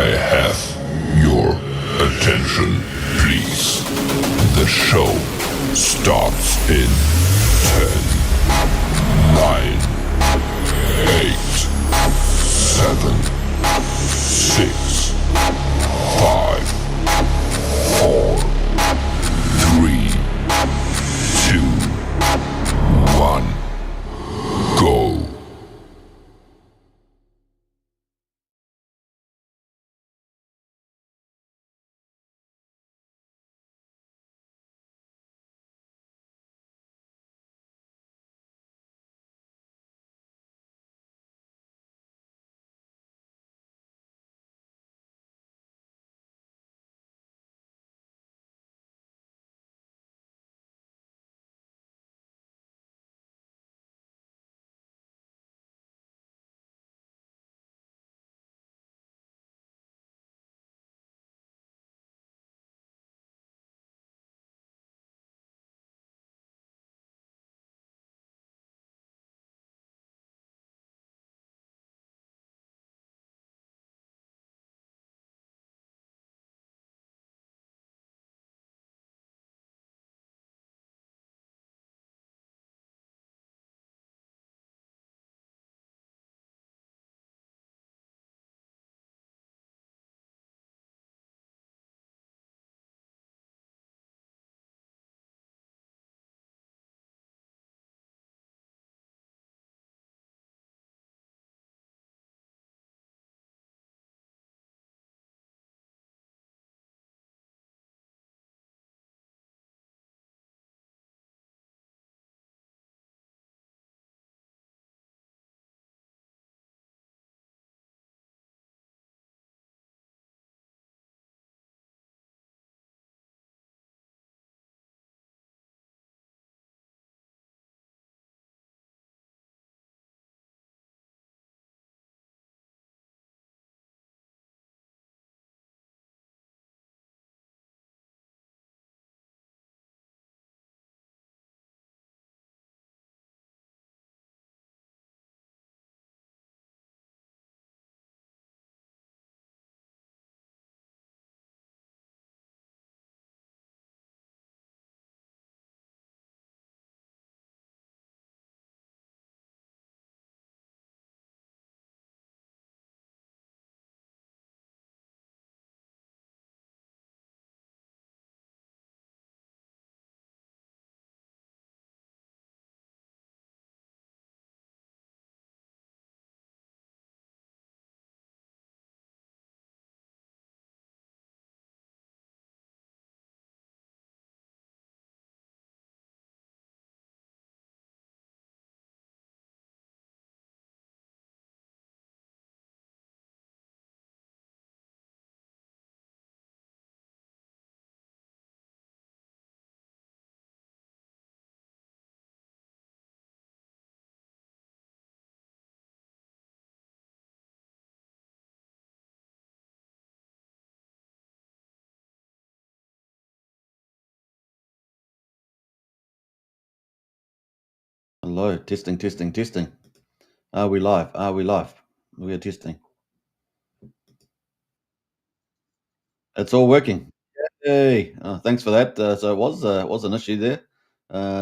I have your attention, please? The show starts in 10, 9, 8, 7, 6, 5, 4, 3, 2, 1, go. Hello, testing, testing, testing. Are we live? Are we live? We are testing. It's all working. Yay! Thanks for that. So it was an issue there.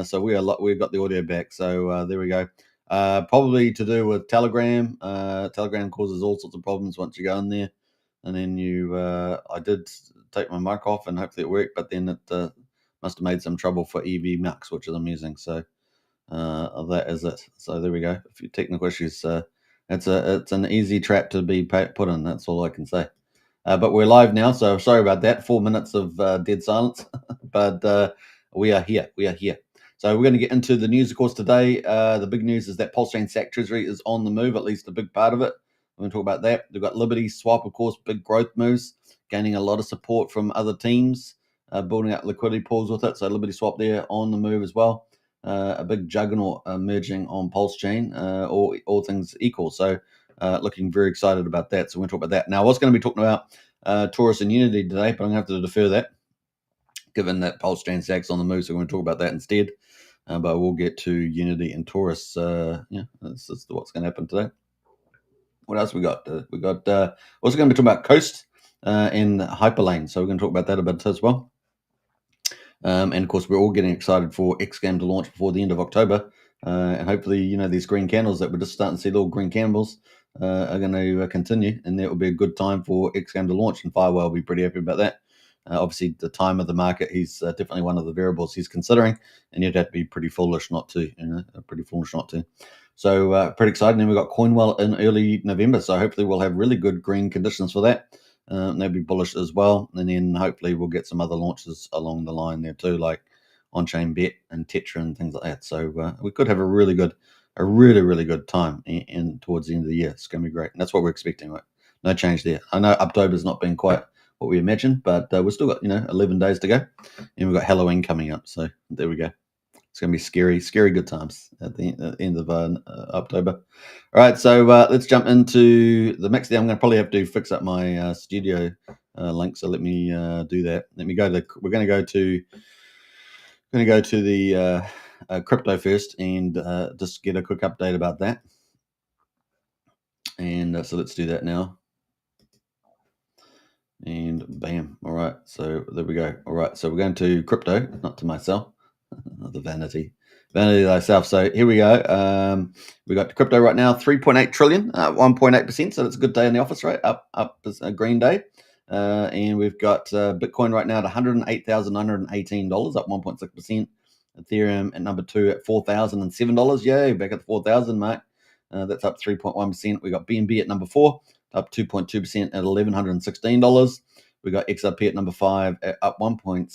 So we've got the audio back. So there we go. Probably to do with Telegram. Telegram causes all sorts of problems once you go in there, and then I did take my mic off, and hopefully it worked. But then it must have made some trouble for EV Max, which is amusing. So that is it. So there we go. A few technical issues. It's an easy trap to be put in. That's all I can say. But we're live now, so sorry about that. 4 minutes of dead silence, but we are here. We are here. So we're going to get into the news, of course, today. The big news is that PulseChain SAC Treasury is on the move, at least a big part of it. We're going to talk about that. We've got LibertySwap, of course, big growth moves, gaining a lot of support from other teams, building up liquidity pools with it. So LibertySwap there on the move as well. A big juggernaut emerging on PulseChain, all things equal. So looking very excited about that. So we're going to talk about that. Now, I was going to be talking about Taurus and Unity today, but I'm going to have to defer that, given that PulseChain SAC's on the move. So we're going to talk about that instead. But we'll get to Unity and Taurus. That's what's going to happen today. What else we got? We got also going to be talking about Coast. and Hyperlane. So we're going to talk about that a bit as well. And of course, we're all getting excited for XGAM to launch before the end of October. And hopefully, these green candles that we're just starting to see, little green candles, are going to continue. And that will be a good time for XGAM to launch. And Firewall will be pretty happy about that. Obviously, the time of the market, he's definitely one of the variables he's considering. And you'd have to be pretty foolish not to, pretty foolish not to. So pretty exciting. And we've got Coinwell in early November. So hopefully we'll have really good green conditions for that. And they'll be bullish as well. And then hopefully we'll get some other launches along the line there too, like on-chain bet and Tetra and things like that. So we could have a really good time in towards the end of the year. It's going to be great. And that's what we're expecting, right? No change there. I know October's not been quite what we imagined, but we've still got 11 days to go, and we've got Halloween coming up. So there we go. It's going to be scary good times at the end of October. All right, so let's jump into the mix there. I'm going to probably have to fix up my studio link, so let me do that. Let me go to. We're going to go to the crypto first, and just get a quick update about that. And so let's do that now. And bam! All right, so there we go. All right, so we're going to crypto, not to myself. The vanity thyself. So here we go. We got crypto right now, 3.8 trillion, 1.8%. So that's a good day in the office, right? Up a green day. And we've got Bitcoin right now at $108,918, up 1.6%. Ethereum at number 2 at $4,007. Yay, back at the 4,000 mark. That's up 3.1%. We got BNB at number 4, up 2.2% at $1,116. We got XRP at number 5, up 1.6%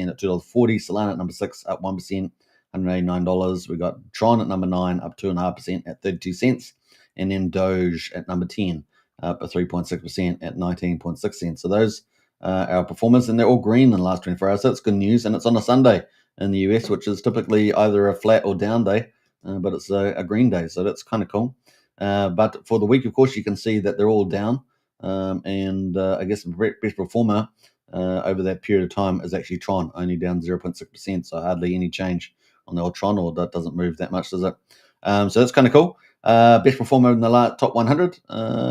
at $2.40. Solana at number 6, up 1%, $189. We got Tron at number 9, up 2.5% at 32 cents. And then Doge at number 10, up 3.6% at 19.6 cents. So those are our performers, and they're all green in the last 24 hours. So that's good news. And it's on a Sunday in the US, which is typically either a flat or down day, but it's a green day. So that's kind of cool. But for the week, of course, you can see that they're all down. And I guess the best performer over that period of time is actually Tron, only down 0.6%. So hardly any change on the old Tron, or that doesn't move that much, does it? So that's kind of cool. Best performer in the top 100,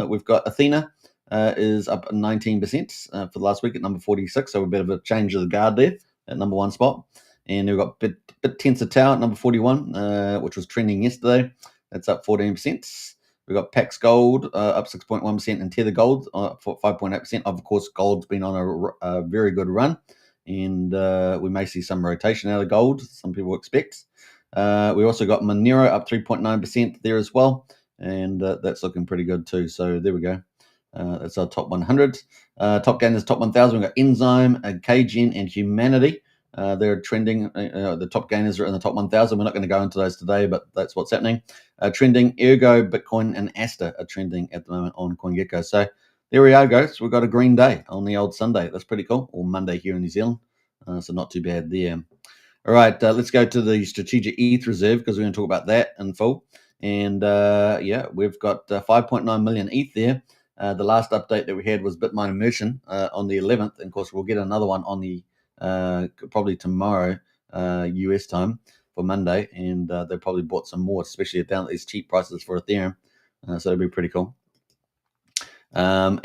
we've got Athena is up 19% for the last week at number 46. So a bit of a change of the guard there at number 1 spot. And we've got BitTensor Tau at number 41, which was trending yesterday. That's up 14%. We've got Pax Gold up 6.1%, and Tether Gold for 5.8%. Of course, gold's been on a very good run, and we may see some rotation out of gold, some people expect. We also got Monero up 3.9% there as well, and that's looking pretty good too. So there we go. That's our top 100. Top gainers, top 1,000. We've got Enzyme, KGen, and Humanity. They're trending. The top gainers are in the top 1,000. We're not going to go into those today, but that's what's happening. Trending, Ergo, Bitcoin, and Asta are trending at the moment on CoinGecko. So there we are, guys. We've got a green day on the old Sunday. That's pretty cool. Or Monday here in New Zealand. So not too bad there. All right, let's go to the strategic ETH reserve, because we're going to talk about that in full. And we've got 5.9 million ETH there. The last update that we had was Bitminer Immersion on the 11th. And of course, we'll get another one on the probably tomorrow US time for Monday, and they probably bought some more, especially down at these cheap prices for Ethereum. So it'll be pretty cool. So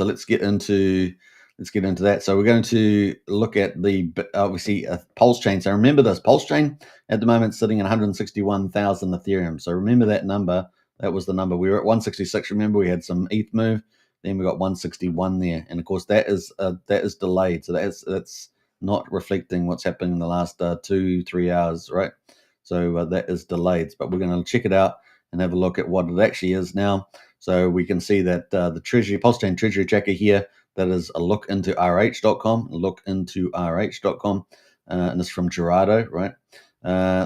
let's get into that. So we're going to look at the obviously PulseChain. So remember this, PulseChain at the moment sitting at 161,000 Ethereum. So remember that number. That was the number. We were at 166. Remember, we had some ETH move. Then we got 161 there, and of course that is delayed. So that's not reflecting what's happened in the last 2-3 hours, right? So that is delayed. But we're going to check it out and have a look at what it actually is now. So we can see that the Treasury, PulseChain Treasury tracker here, that is a look into rh.com, and it's from Gerardo, right?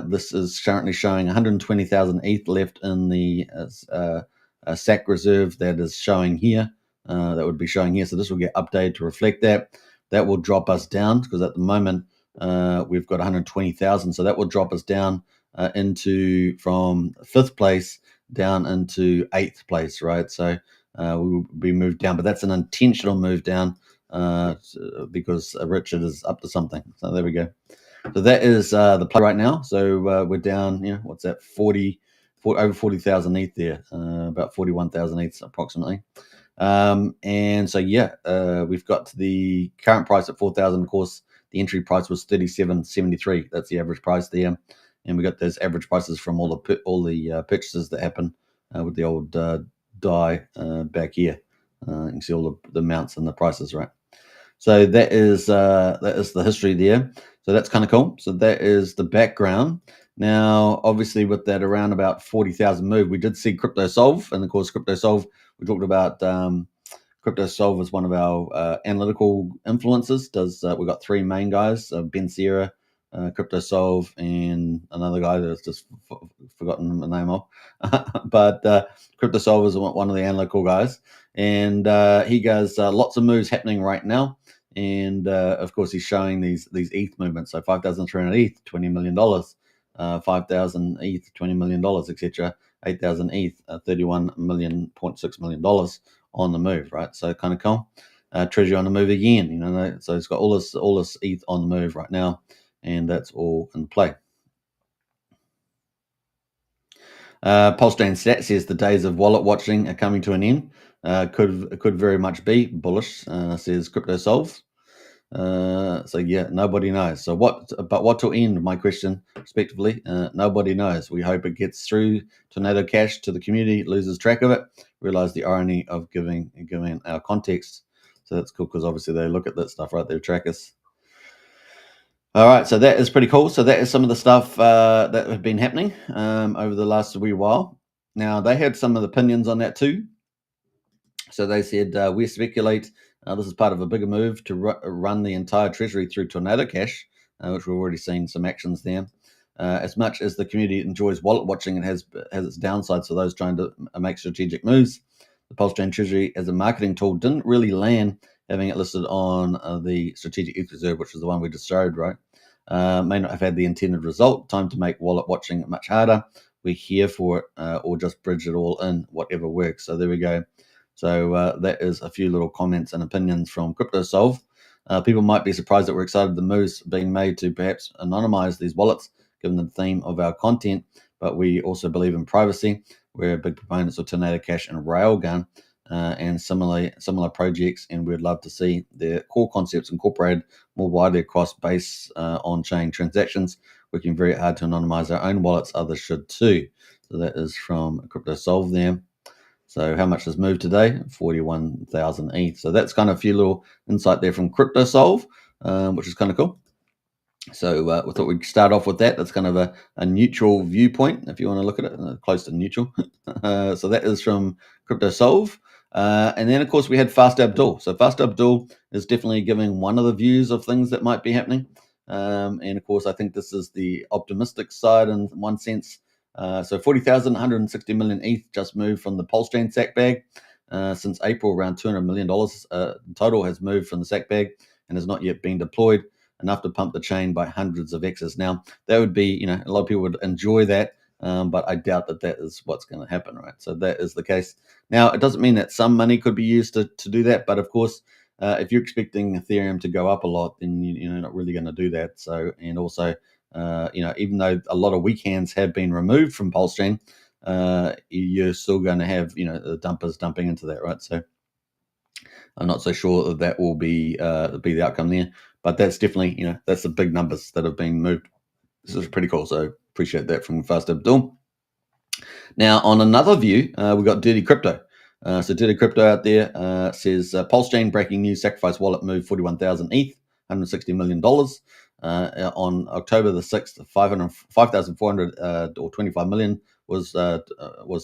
This is currently showing 120,000 ETH left in the SAC reserve that is showing here. That would be showing here. So this will get updated to reflect that. That will drop us down, because at the moment we've got 120,000. So that will drop us down from 5th place down into 8th place, right? So we will be moved down, but that's an intentional move down because Richard is up to something. So there we go. So that is the play right now. So we're down, what's that, over 40,000 ETH there, about 41,000 ETH approximately. And so we've got the current price at 4,000. Of course, the entry price was 37.73. That's the average price there, and we got those average prices from all the purchases that happen with the old die back here. You can see all the amounts and the prices, right? So that is the history there. So that's kind of cool. So that is the background. Now, obviously, with that around about 40,000 move, we did see Crypto Solve, and of course, Crypto Solve. We talked about Crypto Solve is one of our analytical influencers. We've got three main guys: Ben Sierra, Crypto Solve, and another guy that's just forgotten the name of. But Crypto Solve is one of the analytical guys, and he does lots of moves happening right now. And of course, he's showing these ETH movements. So 5,300 ETH, $20 million. 5,000 ETH, $20 million, etc. 8,000 ETH, $31.6 million on the move, right? So kind of cool. Treasury on the move again, so it's got all this ETH on the move right now, and that's all in play. PulseChain Stat says the days of wallet watching are coming to an end. Could very much be bullish, says Crypto Solve. So nobody knows. So what to end? My question, respectively, nobody knows. We hope it gets through Tornado Cash to the community, loses track of it, realize the irony of giving our context. So that's cool because obviously they look at that stuff, right? They track us. All right, so that is pretty cool. So that is some of the stuff that have been happening over the last wee while. Now they had some of the opinions on that too. So they said, we speculate this is part of a bigger move to run the entire Treasury through Tornado Cash, which we've already seen some actions there. As much as the community enjoys wallet watching, it has its downsides for those trying to make strategic moves. The PulseChain Treasury as a marketing tool didn't really land having it listed on the Strategic ETH Reserve, which is the one we just showed, right? May not have had the intended result. Time to make wallet watching much harder. We're here for it, or just bridge it all in, whatever works. So there we go. So that is a few little comments and opinions from Crypto Solve. People might be surprised that we're excited the moves being made to perhaps anonymize these wallets, given the theme of our content, but we also believe in privacy. We're big proponents of Tornado Cash and Railgun and similar projects, and we'd love to see their core concepts incorporated more widely across base on-chain transactions. Working very hard to anonymize our own wallets. Others should too. So that is from Crypto Solve there. So how much has moved today? 41,000 ETH. So that's kind of a few little insight there from Crypto Solve, which is kind of cool. So we thought we'd start off with that. That's kind of a neutral viewpoint, if you want to look at it, close to neutral. So that is from Crypto Solve. And then, of course, we had Fast Abdul. So Fast Abdul is definitely giving one of the views of things that might be happening. And, of course, I think this is the optimistic side in one sense. So 40,160 million ETH just moved from the PulseChain sack bag. Since April, around $200 million total has moved from the sack bag and has not yet been deployed, enough to pump the chain by hundreds of X's. Now, that would be, a lot of people would enjoy that, but I doubt that is what's going to happen, right? So that is the case. Now, it doesn't mean that some money could be used to do that, but of course, if you're expecting Ethereum to go up a lot, then you're not really going to do that. So, and also, even though a lot of weak hands have been removed from PulseChain, you're still going to have, the dumpers dumping into that, right? So I'm not so sure that will be the outcome there, but that's definitely, that's the big numbers that have been moved. This is pretty cool. So appreciate that from Fast Abdul. Now, on another view, we've got Dirty Crypto. So Dirty Crypto out there says, PulseChain breaking news, sacrifice wallet move 41,000 ETH, $160 million. On October the 6th, 5,400 or 25 million was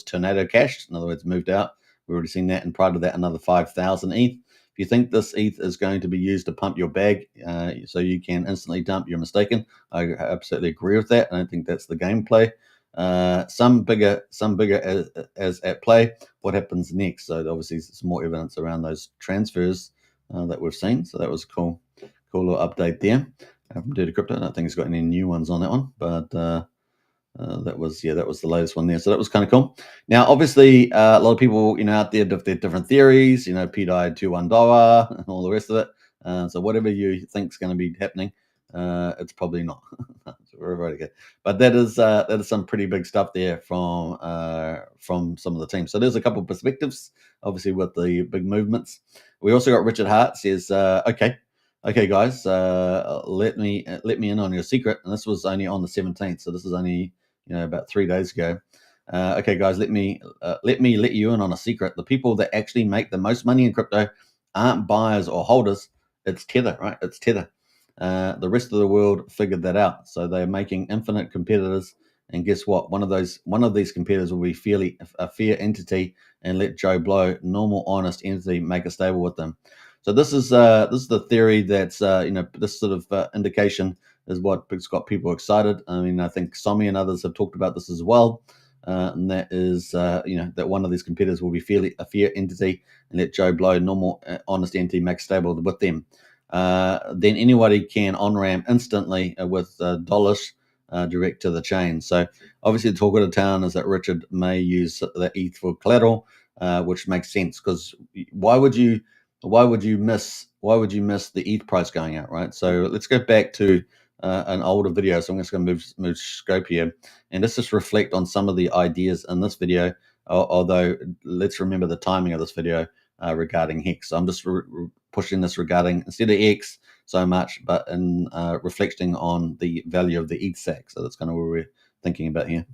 Tornado cashed. In other words, moved out. We've already seen that. And prior to that, another 5,000 ETH. If you think this ETH is going to be used to pump your bag so you can instantly dump, you're mistaken. I absolutely agree with that. I don't think that's the gameplay. Some bigger as at play. What happens next? So obviously some more evidence around those transfers that we've seen. So that was cool little update there from Dirty Crypto. I don't think it's got any new ones on that one, but that was the latest one there. So that was kind of cool. Now, obviously, a lot of people out there have their different theories. P died $2-1 and all the rest of it. So whatever you think is going to be happening, it's probably not. But that is some pretty big stuff there from some of the teams. So there's a couple of perspectives, obviously, with the big movements. We also got Richard Hart says, okay, guys, let me in on your secret. And this was only on the 17th, so this is only about 3 days ago. Okay, guys, let me let you in on a secret. The people that actually make the most money in crypto aren't buyers or holders. It's Tether, right? It's Tether. The rest of the world figured that out, so they're making infinite competitors. And guess what? One of these competitors will be a fair entity, and let Joe Blow, normal, honest entity, make a stable with them. So this is the theory that's this sort of indication is what's got people excited. I mean, I think Somi and others have talked about this as well. And that is, that one of these competitors will be a fair entity, and let Joe Blow, normal, honest entity, make stable with them. Then anybody can on-ramp instantly with dollars direct to the chain. So obviously the talk of the town is that Richard may use the ETH for collateral, which makes sense, because why would you miss the ETH price going out, right? So let's go back to an older video. So I'm just going to move scope here, and let's just reflect on some of the ideas in this video. Although let's remember the timing of this video regarding Hex. So I'm just pushing this regarding, instead of X so much, but in reflecting on the value of the ETH stack. So that's kind of what we're thinking about here.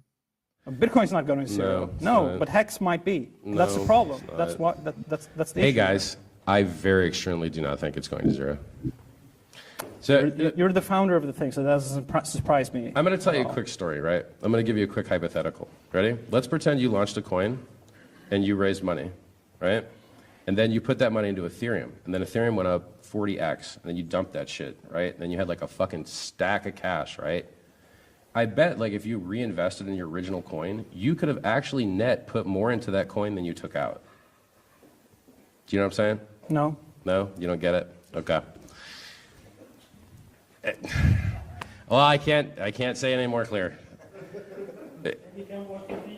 Bitcoin's not going to zero. No, but Hex might be. No, that's the problem. That's the issue. Hey guys, I very extremely do not think it's going to zero. So you're the founder of the thing, so that doesn't surprise me. I'm going to tell you a quick story, right? I'm going to give you a quick hypothetical. Ready? Let's pretend you launched a coin and you raised money, right? And then you put that money into Ethereum, and then Ethereum went up 40x, and then you dumped that shit, right? And then you had like a fucking stack of cash, right? I bet like if you reinvested in your original coin, you could have actually net put more into that coin than you took out. Do you know what I'm saying? No. No? You don't get it? Okay. Well, I can't say it any more clear.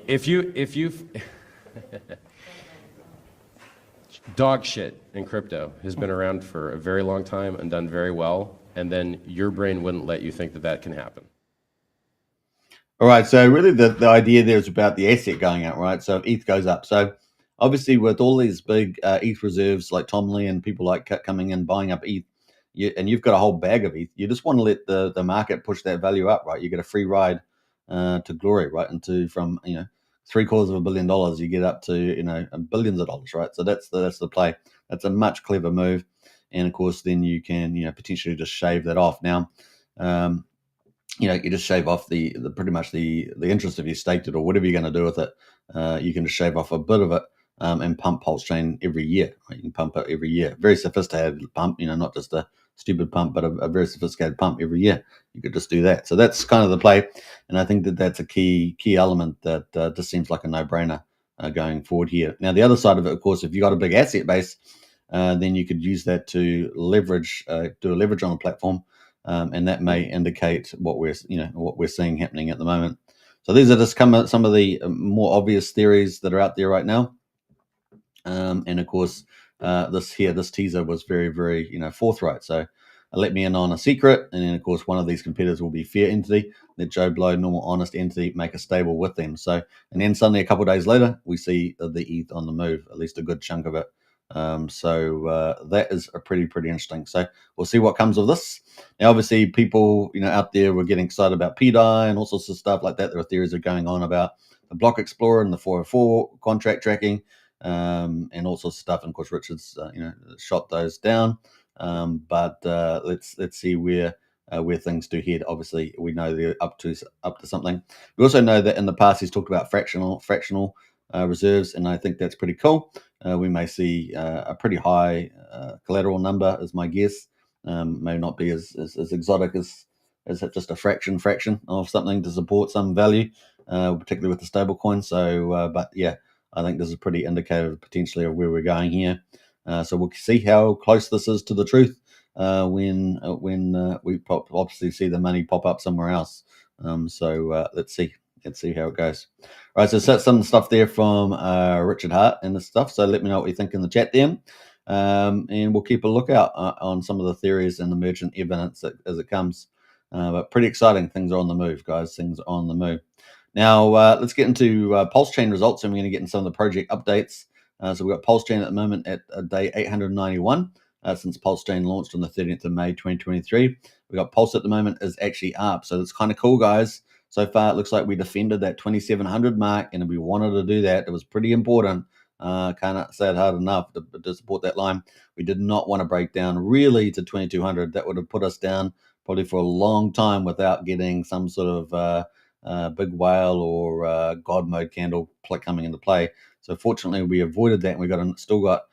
If you dog shit in crypto has been around for a very long time and done very well, and then your brain wouldn't let you think that can happen. All right, so really the idea there is about the asset going up, right? So if ETH goes up, so obviously with all these big ETH reserves like Tom Lee and people like coming in buying up ETH, and you've got a whole bag of ETH, you just want to let the market push that value up, right? You get a free ride to glory, right? From $750 million, you get up to billions of dollars, right? So that's the play. That's a much clever move, and of course then you can potentially just shave that off. Now, you just shave off the pretty much the interest if you staked it or whatever you're going to do with it. You can just shave off a bit of it and pump PulseChain every year. Right? You can pump it every year. Very sophisticated pump, not just a stupid pump, but a very sophisticated pump every year. You could just do that. So that's kind of the play, and I think that's a key element that just seems like a no-brainer going forward here. Now, the other side of it, of course, if you got a big asset base, then you could use that to leverage, do a leverage on a platform, and that may indicate what we're seeing happening at the moment. So these are just some of the more obvious theories that are out there right now, and of course. This teaser was very, very, forthright. So let me in on a secret, and then of course one of these competitors will be fair entity. Let Joe Blow, normal, honest entity, make a stable with them. So, and then suddenly a couple of days later, we see the ETH on the move, at least a good chunk of it. So that is a pretty interesting. So we'll see what comes of this. Now, obviously, people out there were getting excited about PDI and all sorts of stuff like that. There are theories that are going on about the Block Explorer and the 404 contract tracking. And all sorts of stuff. And of course, Richard's shot those down. But let's see where things do head. Obviously, we know they're up to something. We also know that in the past he's talked about fractional reserves, and I think that's pretty cool. We may see a pretty high collateral number, is my guess. May not be as exotic as just a fraction of something to support some value, particularly with the stable coin. So, but yeah. I think this is pretty indicative potentially of where we're going here. So we'll see how close this is to the truth when we obviously see the money pop up somewhere else. So let's see how it goes. All right, so some stuff there from Richard Hart and this stuff. So let me know what you think in the chat there. and we'll keep a lookout on some of the theories and emergent evidence as it comes. But pretty exciting. Things are on the move, guys. Things are on the move. Now, let's get into PulseChain results, and we're going to get into some of the project updates. So we've got PulseChain at the moment at day 891 since PulseChain launched on the 30th of May 2023. We've got Pulse at the moment is actually up. So it's kind of cool, guys. So far, it looks like we defended that 2,700 mark, and we wanted to do that. It was pretty important. Can't say it hard enough to support that line. We did not want to break down really to 2,200. That would have put us down probably for a long time without getting some sort of big whale or God mode candle coming into play. So fortunately, we avoided that, and we still got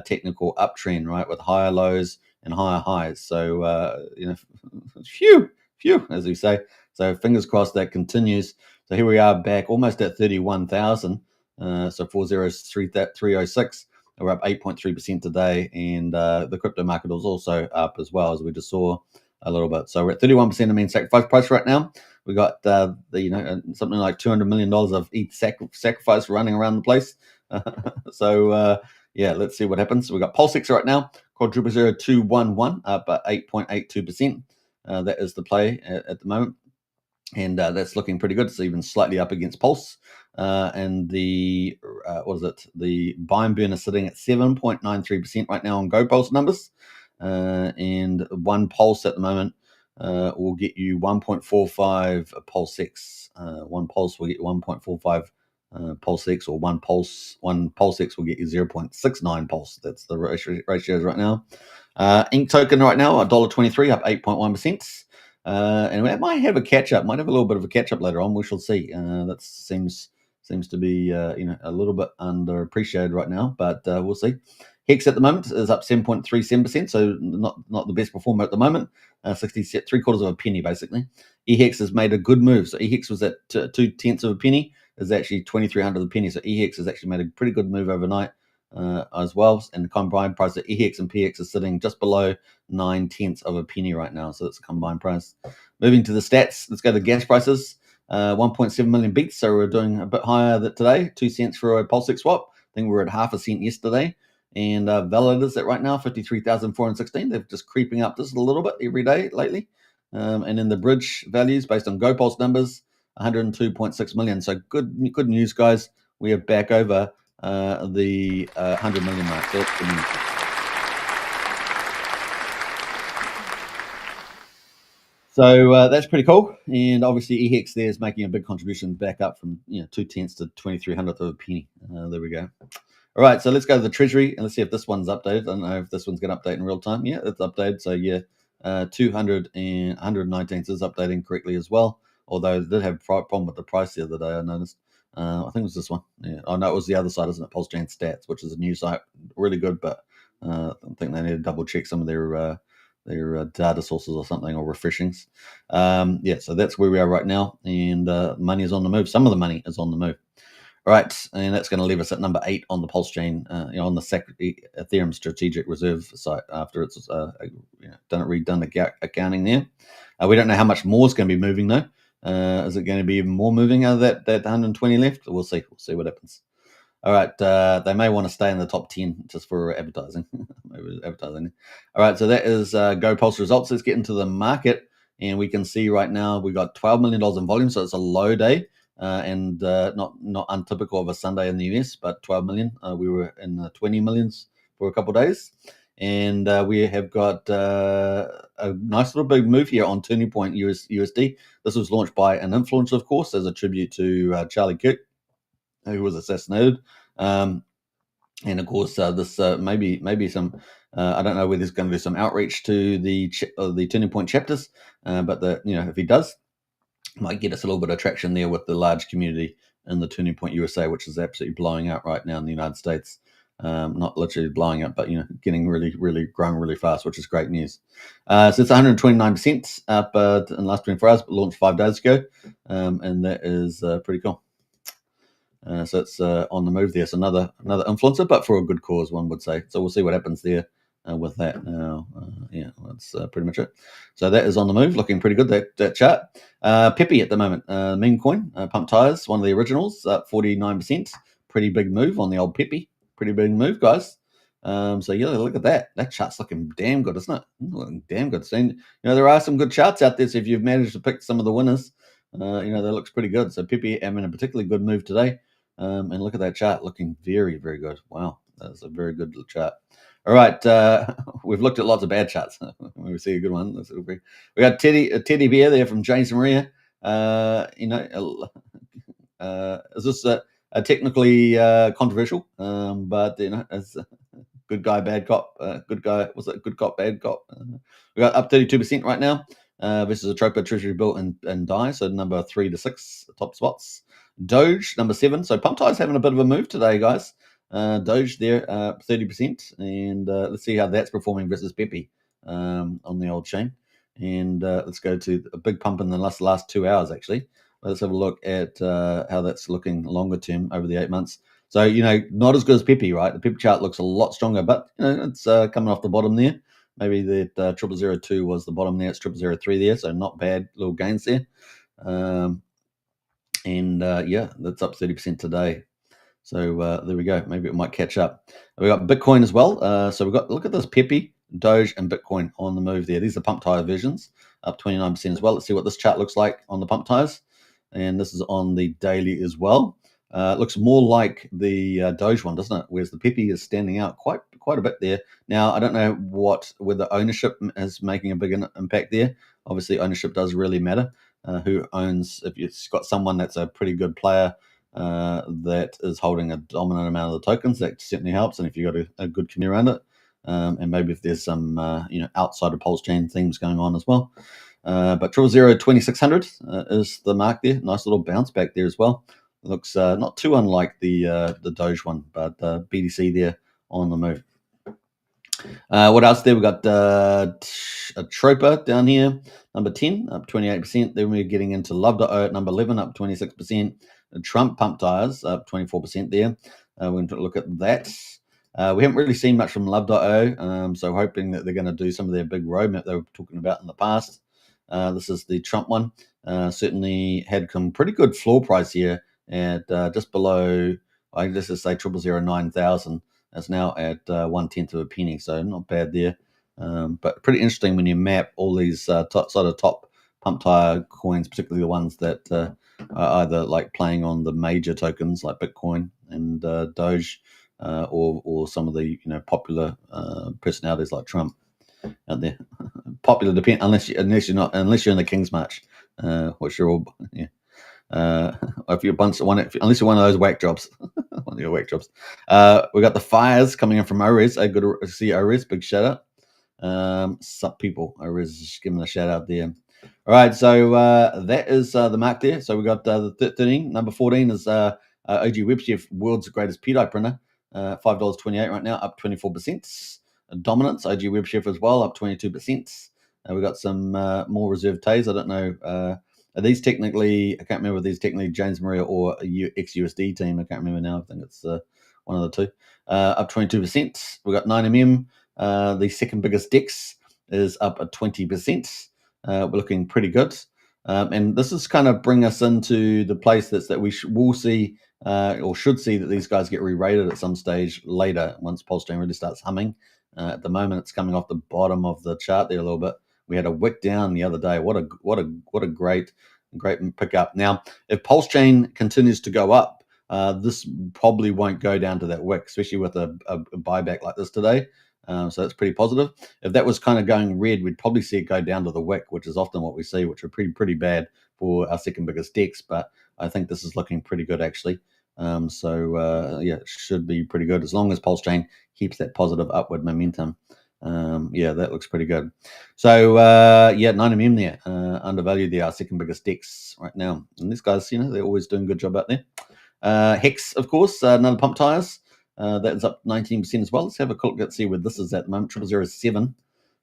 technical uptrend, right, with higher lows and higher highs. So phew, as we say. So fingers crossed that continues. So here we are back almost at 31,000. So 403,306. We're up 8.3% today, and the crypto market was also up as well, as we just saw a little bit. So we're at 31% of mean sacrifice price right now. We got something like $200 million of ETH sacrifice running around the place. Yeah, let's see what happens. We got PulseX right now, quadruple 0211, up 8.82%. That is the play at the moment, and that's looking pretty good. It's even slightly up against Pulse, and the the buy and burn is sitting at 7.93% right now on GoPulse numbers, and one Pulse at the moment will get you 1.45 PulseX. One Pulse will get you 1.45 PulseX, or one PulseX will get you 0.69 Pulse. That's the ratios right now. Ink token right now $1.23, up 8.1%. And we might have a catch up. Might have a little bit of a catch up later on. We shall see. That seems to be a little bit underappreciated right now, but we'll see. Hex at the moment is up 7.37%, so not the best performer at the moment. 3/4 of a penny basically. EHEX has made a good move. So EHEX was at 2/10 of a penny. Is actually 2,300 of a penny. So EHEX has actually made a pretty good move overnight as well. And the combined price of EHEX and PX is sitting just below 9/10 of a penny right now. So that's a combined price. Moving to the stats, let's go to gas prices. 1.7 million beats, so we're doing a bit higher today. 2 cents for a PulseX swap. I think we were at half a cent yesterday. And validators at right now 53,416. They're just creeping up just a little bit every day lately. And then the bridge values based on GoPulse numbers, 102.6 million. So good news, guys. We are back over the 100 million mark. So that's good news. So that's pretty cool, and obviously EHEX there is making a big contribution back up from 2/10 to 2,300 of a penny. There we go. All right, so let's go to the Treasury and let's see if this one's updated. I don't know if this one's going to update in real time. Yeah, it's updated. So yeah, 200 and 119 is updating correctly as well. Although it did have a problem with the price the other day, I noticed. I think it was this one. Yeah. Oh no, it was the other side, isn't it? PulseChain Stats, which is a new site, really good, but I think they need to double check some of their data sources or something, or refreshings. Yeah, so that's where we are right now, and money is on the move. Some of the money is on the move. All right, and that's going to leave us at number 8 on the PulseChain, on the Ethereum Strategic Reserve site after it's redone the accounting there. We don't know how much more is going to be moving though. Is it going to be even more moving out of that 120 left? We'll see. We'll see what happens. All right, they may want to stay in the top 10 just for advertising. Maybe advertising. All right, so that is GoPulse results. Let's get into the market, and we can see right now we got $12 million in volume, so it's a low day, and not untypical of a Sunday in the US, but 12 million. We were in the 20 millions for a couple of days, and we have got a nice little big move here on Turning Point USD. This was launched by an influencer, of course, as a tribute to Charlie Kirk, who was assassinated. And of course, this maybe some I don't know whether there's going to be some outreach to the Turning Point chapters, but if he does, might get us a little bit of traction there with the large community in the Turning Point USA, which is absolutely blowing up right now in the United States. Not literally blowing up, but getting really growing really fast, which is great news. So it's 129% up in the last 24 hours, but launched 5 days ago, and that is pretty cool. So it's on the move there. So another influencer, but for a good cause, one would say. So we'll see what happens there with that. Yeah, that's pretty much it. So that is on the move, looking pretty good, that chart. Peppy at the moment, meme coin, pump tires, one of the originals, up 49%. Pretty big move on the old Peppy. Pretty big move, guys. So yeah, look at that. That chart's looking damn good, isn't it? Looking damn good. So, there are some good charts out there. So if you've managed to pick some of the winners, that looks pretty good. So Pepe, in a particularly good move today. And look at that chart, looking very, very good. Wow, that's a very good chart. All right, we've looked at lots of bad charts. When we see a good one, we got Teddy Bear there from James Maria. Is this technically controversial? But it's good guy, bad cop. Good guy, was it good cop, bad cop? We got up 32% right now. This is a Tropa Treasury built and die, so number 3 to 6 top spots. Doge number 7. So Pump Tie's having a bit of a move today, guys. Doge there, 30%, and let's see how that's performing versus Pepe on the old chain. And let's go to a big pump in the last 2 hours actually. Let's have a look at how that's looking longer term over the 8 months. So, not as good as Pepe, right? The Pepe chart looks a lot stronger, but, it's coming off the bottom there. Maybe that 0002 was the bottom there. It's 0003 there, so not bad little gains there. That's up 30% today. So there we go. Maybe it might catch up. We got Bitcoin as well. So look at this, Pepe, Doge, and Bitcoin on the move there. These are pump tire versions, up 29% as well. Let's see what this chart looks like on the pump tires. And this is on the daily as well. It looks more like the Doge one, doesn't it? Whereas the Pepe is standing out quite a bit there. Now, I don't know whether ownership is making a big impact there. Obviously, ownership does really matter. Who owns? If you've got someone that's a pretty good player that is holding a dominant amount of the tokens, that certainly helps. And if you've got a good community around it, and maybe if there's some outside of PulseChain themes going on as well. But 002600 is the mark there. Nice little bounce back there as well. It looks not too unlike the Doge one, but BTC there on the move. What else there? We got a Tropa down here, number 10, up 28%. Then we're getting into Love.io at number 11, up 26%. Trump pump tires up 24% there. We're going to look at that. We haven't really seen much from Love.io, so hoping that they're going to do some of their big roadmap they were talking about in the past. This is the Trump one. Certainly had some pretty good floor price here at just below, I guess let's say 0.009,000. That's now at 1/10 of a penny, so not bad there. But pretty interesting when you map all these top pump tire coins, particularly the ones that are either like playing on the major tokens like Bitcoin and Doge, or some of the popular personalities like Trump out there. Popular depend unless you're in the King's March, which are all if you're unless you're one of those whack jobs. One of your whack jobs. We got the fires coming in from ORES. Good to see ORES. Big shout out. Sup people, ORES, give them a shout out there. All right, so that is the mark there. So we got the 13. Number 14 is OG WebChef, world's greatest PDI printer. $5.28 right now, up 24%. Dominance, OG WebChef as well, up 22%. We got some more reserve Tays. I don't know. Are these technically, I can't remember if these technically James Maria or a ex-USD team. I can't remember now. I think it's one of the two. Up 22%. We got 9mm. The second biggest DEX is up at 20%. We're looking pretty good. And this is kind of bring us into the place that we will see or should see that these guys get re-rated at some stage later once PulseChain really starts humming. At the moment, it's coming off the bottom of the chart there a little bit. We had a wick down the other day. What a great pickup. Now, if PulseChain continues to go up, this probably won't go down to that wick, especially with a buyback like this today. So that's pretty positive. If that was kind of going red, we'd probably see it go down to the wick, which is often what we see, which are pretty bad for our second biggest DEX. But I think this is looking pretty good actually. It should be pretty good as long as PulseChain keeps that positive upward momentum. That looks pretty good. So 9mm there, undervalued there, our second biggest DEX right now. And these guys, they're always doing a good job out there. Hex, of course, another pump tires. That's up 19% as well. Let's have a quick look at see where this is at the moment. 0007.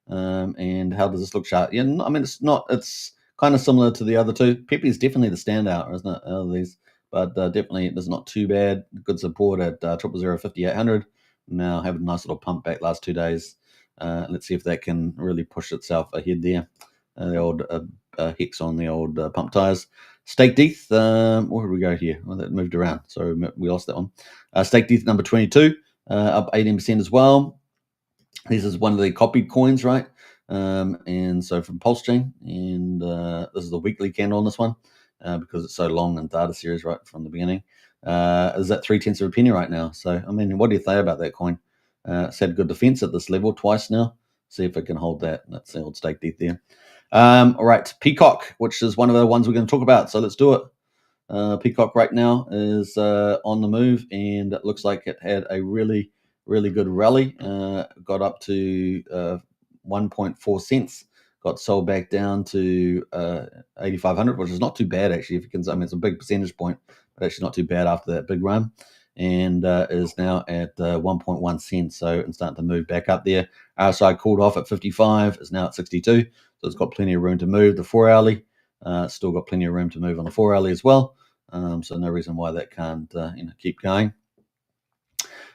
And how does this look sharp? Yeah, I mean it's kind of similar to the other two. Pepe is definitely the standout, isn't it? Out of these, but definitely it's not too bad. Good support at 0005800. Now having a nice little pump back last 2 days. Let's see if that can really push itself ahead there. The old Hex on the old pump tires. Stake ETH, where did we go here? Well, that moved around, so we lost that one. Stake ETH number 22, up 18% as well. This is one of the copied coins, right? And so from PulseChain, and this is the weekly candle on this one because it's so long in data series right from the beginning. Is at 0.3 of a penny right now. So I mean, what do you say about that coin? It's had good defense at this level twice now. See if it can hold that. That's the old stake death there. All right, Peacock, which is one of the ones we're going to talk about. So let's do it. Peacock right now is on the move, and it looks like it had a really good rally. Got up to 1.4 cents. Got sold back down to 8,500, which is not too bad actually. If you can, I mean, it's a big percentage point, but actually not too bad after that big run. And is now at 1.1 cents. So it's starting to move back up there. RSI cooled off at 55, is now at 62. So it's got plenty of room to move. The 4 hourly, still got plenty of room to move on the 4 hourly as well. So no reason why that can't keep going.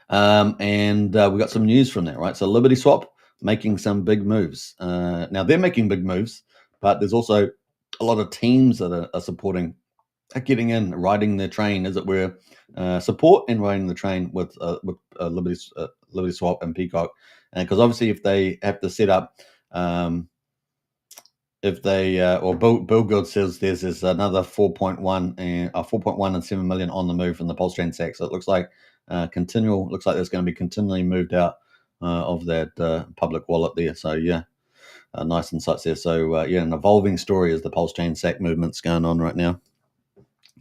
And we got some news from that, right? So LibertySwap making some big moves. Now they're making big moves, but there's also a lot of teams that are supporting, getting in, riding their train, as it were, support and riding the train with LibertySwap and Peacock, because obviously if they have to set up, if they or Bill Good says there's another 4.1 and 7 million on the move from the PulseChain stack, so it looks like looks like there's going to be continually moved out of that public wallet there. So yeah, nice insights there. So yeah, an evolving story as the PulseChain stack movement's going on right now.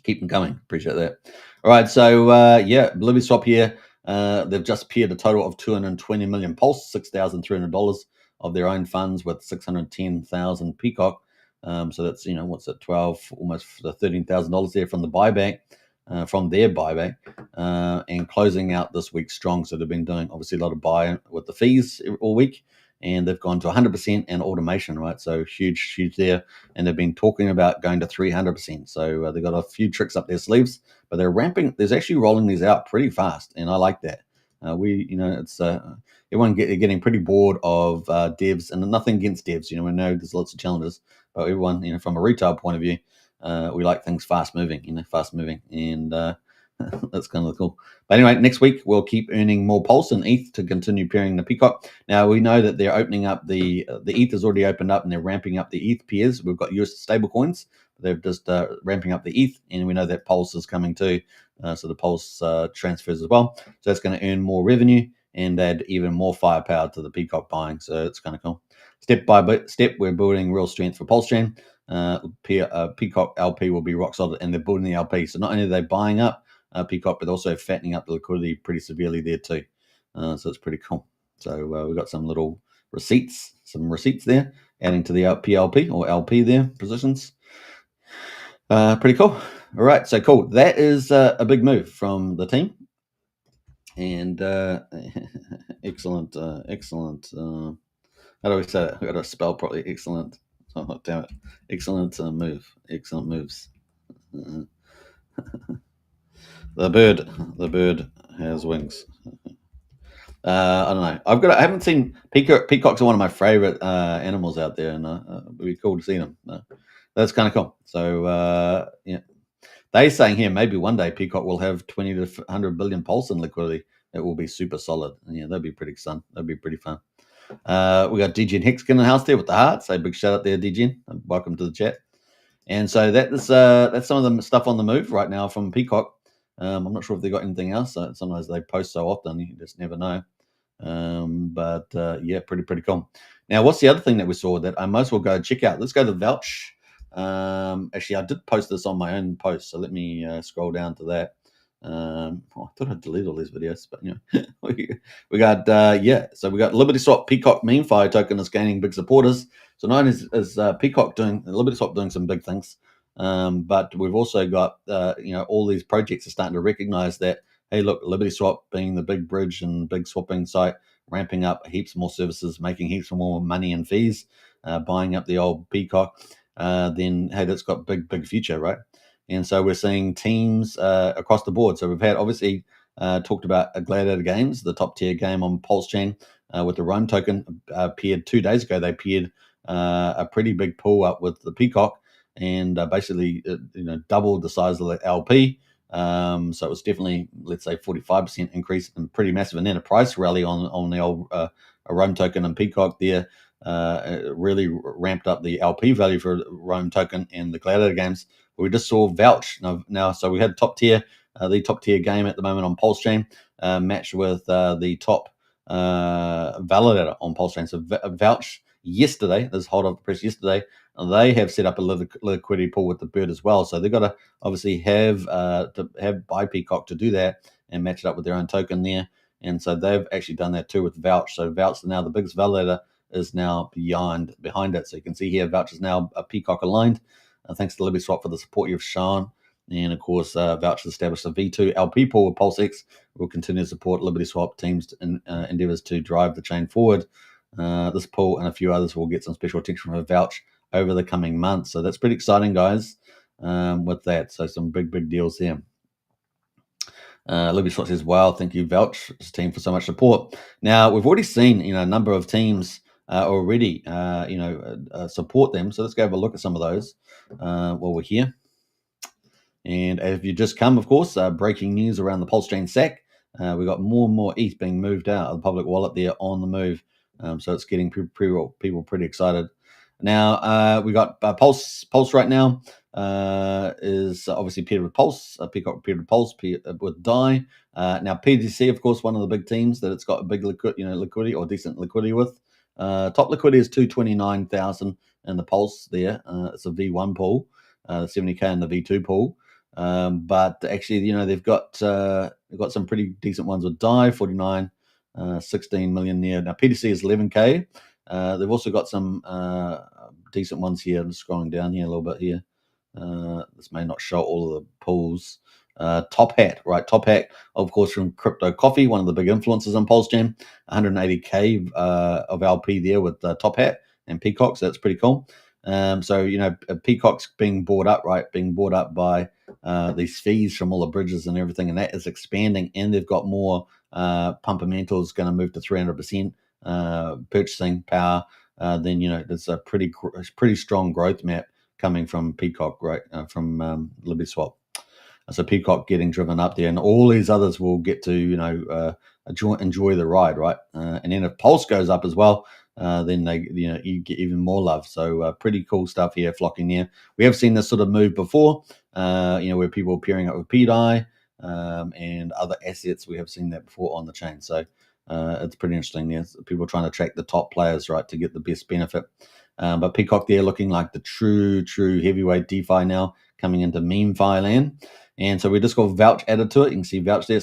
Keep them coming. Appreciate that. All right, so yeah, LibertySwap here. They've just paired a total of 220 million Pulse, $6,300 of their own funds with 610,000 Peacock. So that's, what's it, 12, almost $13,000 there from the buyback, from their buyback, and closing out this week strong. So they've been doing obviously a lot of buy with the fees all week, and they've gone to 100% and automation, right? So huge there. And they've been talking about going to 300%. So they've got a few tricks up their sleeves, but they're ramping. There's actually rolling these out pretty fast, and I like that. It's everyone getting pretty bored of devs, and nothing against devs. We know there's lots of challenges, but everyone, from a retail point of view, we like things fast moving, and that's kind of cool. But anyway, next week we'll keep earning more Pulse and ETH to continue pairing the Peacock. Now we know that they're opening up the ETH has already opened up, and they're ramping up the ETH pairs. We've got US stablecoins. They're just ramping up the ETH, and we know that Pulse is coming too. So the Pulse transfers as well. So it's going to earn more revenue and add even more firepower to the Peacock buying. So it's kind of cool. Step by step, we're building real strength for PulseChain. Peacock LP will be rock solid, and they're building the LP. So not only are they buying up Peacock, but also fattening up the liquidity pretty severely there too. So it's pretty cool. So we've got some little receipts there, adding to the PLP or LP there positions. Pretty cool. All right, so cool. That is a big move from the team, and excellent. How do we say it? I've got to spell properly. Excellent. Oh, damn it. Excellent move. Excellent moves. The bird has wings. I don't know. I haven't seen peacocks are one of my favorite animals out there, and it'd be cool to see them. That's kind of cool. So yeah, they're saying here maybe one day Peacock will have 20 to 100 billion Pulse in liquidity. It will be super solid. Yeah, that'd be pretty fun. That'd be pretty fun. We got DGN Hexkin in the house there with the heart. So big shout out there, DGN. Welcome to the chat. And so that's some of the stuff on the move right now from Peacock. I'm not sure if they got anything else. Sometimes they post so often, you just never know. But yeah, pretty cool. Now, what's the other thing that we saw that I might as well go check out? Let's go to Vouch. Actually, I did post this on my own post, so let me scroll down to that. I thought I'd delete all these videos, but we got so we got LibertySwap Peacock meme fire token is gaining big supporters. So not only is Peacock doing LibertySwap doing some big things, but we've also got all these projects are starting to recognize that, hey, look, LibertySwap being the big bridge and big swapping site, ramping up heaps more services, making heaps more money and fees, buying up the old Peacock, then hey, that's got big future, right? And so we're seeing teams across the board. So we've had obviously talked about Gladiator Games, the top tier game on PulseChain with the Rome token, paired 2 days ago. They paired a pretty big pull up with the Peacock, and basically doubled the size of the LP. So it was definitely, let's say, 45% increase and pretty massive. And then a price rally on the old Rome token and Peacock there really ramped up the LP value for Rome token and the Gladiator games. We just saw Vouch now. So we had the top tier game at the moment on PulseChain matched with the top validator on PulseChain. So Vouch yesterday, this hot off the press yesterday, they have set up a liquidity pool with the bird as well. So they've got to obviously have buy Peacock to do that and match it up with their own token there. And so they've actually done that too with Vouch. So Vouch now the biggest validator is now behind it. So you can see here Vouch is now a Peacock aligned. Thanks to LibertySwap for the support you've shown. And of course, Vouch has established a V2 LP pool with PulseX. We'll continue to support LibertySwap teams' endeavors to drive the chain forward. This pool and a few others will get some special attention from Vouch over the coming months. So that's pretty exciting, guys, with that. So some big deals there. LibertySwap says, wow, thank you, Vouch team, for so much support. Now, we've already seen, a number of teams already, support them. So let's go have a look at some of those while we're here. And if you just come, of course, breaking news around the PulseChain SAC. We've got more and more ETH being moved out of the public wallet there on the move. So it's getting people pretty excited. Now, we got Pulse right now is obviously paired with Pulse, Peacock paired with Pulse, with DAI. Now, PDC, of course, one of the big teams that it's got a big liquidity or decent liquidity with. Top liquidity is 229,000 in the Pulse there. It's a V1 pool, 70K in the V2 pool. But actually, they've got some pretty decent ones with DAI, 49, 16 million there. Now, PDC is 11K. They've also got some decent ones here. I'm just scrolling down here a little bit here. This may not show all of the pools. Top Hat, of course, from Crypto Coffee, one of the big influencers on PulseChain, 180K of LP there with Top Hat and Peacock, so that's pretty cool. So, Peacock's being bought up by these fees from all the bridges and everything, and that is expanding, and they've got more Pumpamentals going to move to 300% purchasing power. Then, there's a pretty strong growth map coming from Peacock, right, from LibertySwap. So Peacock getting driven up there, and all these others will get to, enjoy the ride, right? And then if Pulse goes up as well, then you get even more love. So pretty cool stuff here flocking there. We have seen this sort of move before, where people are pairing up with PDI and other assets. We have seen that before on the chain. So it's pretty interesting. There's people trying to track the top players, right, to get the best benefit. But Peacock there looking like the true heavyweight DeFi now, coming into meme-fi land. And so we just got Vouch added to it. You can see Vouch there,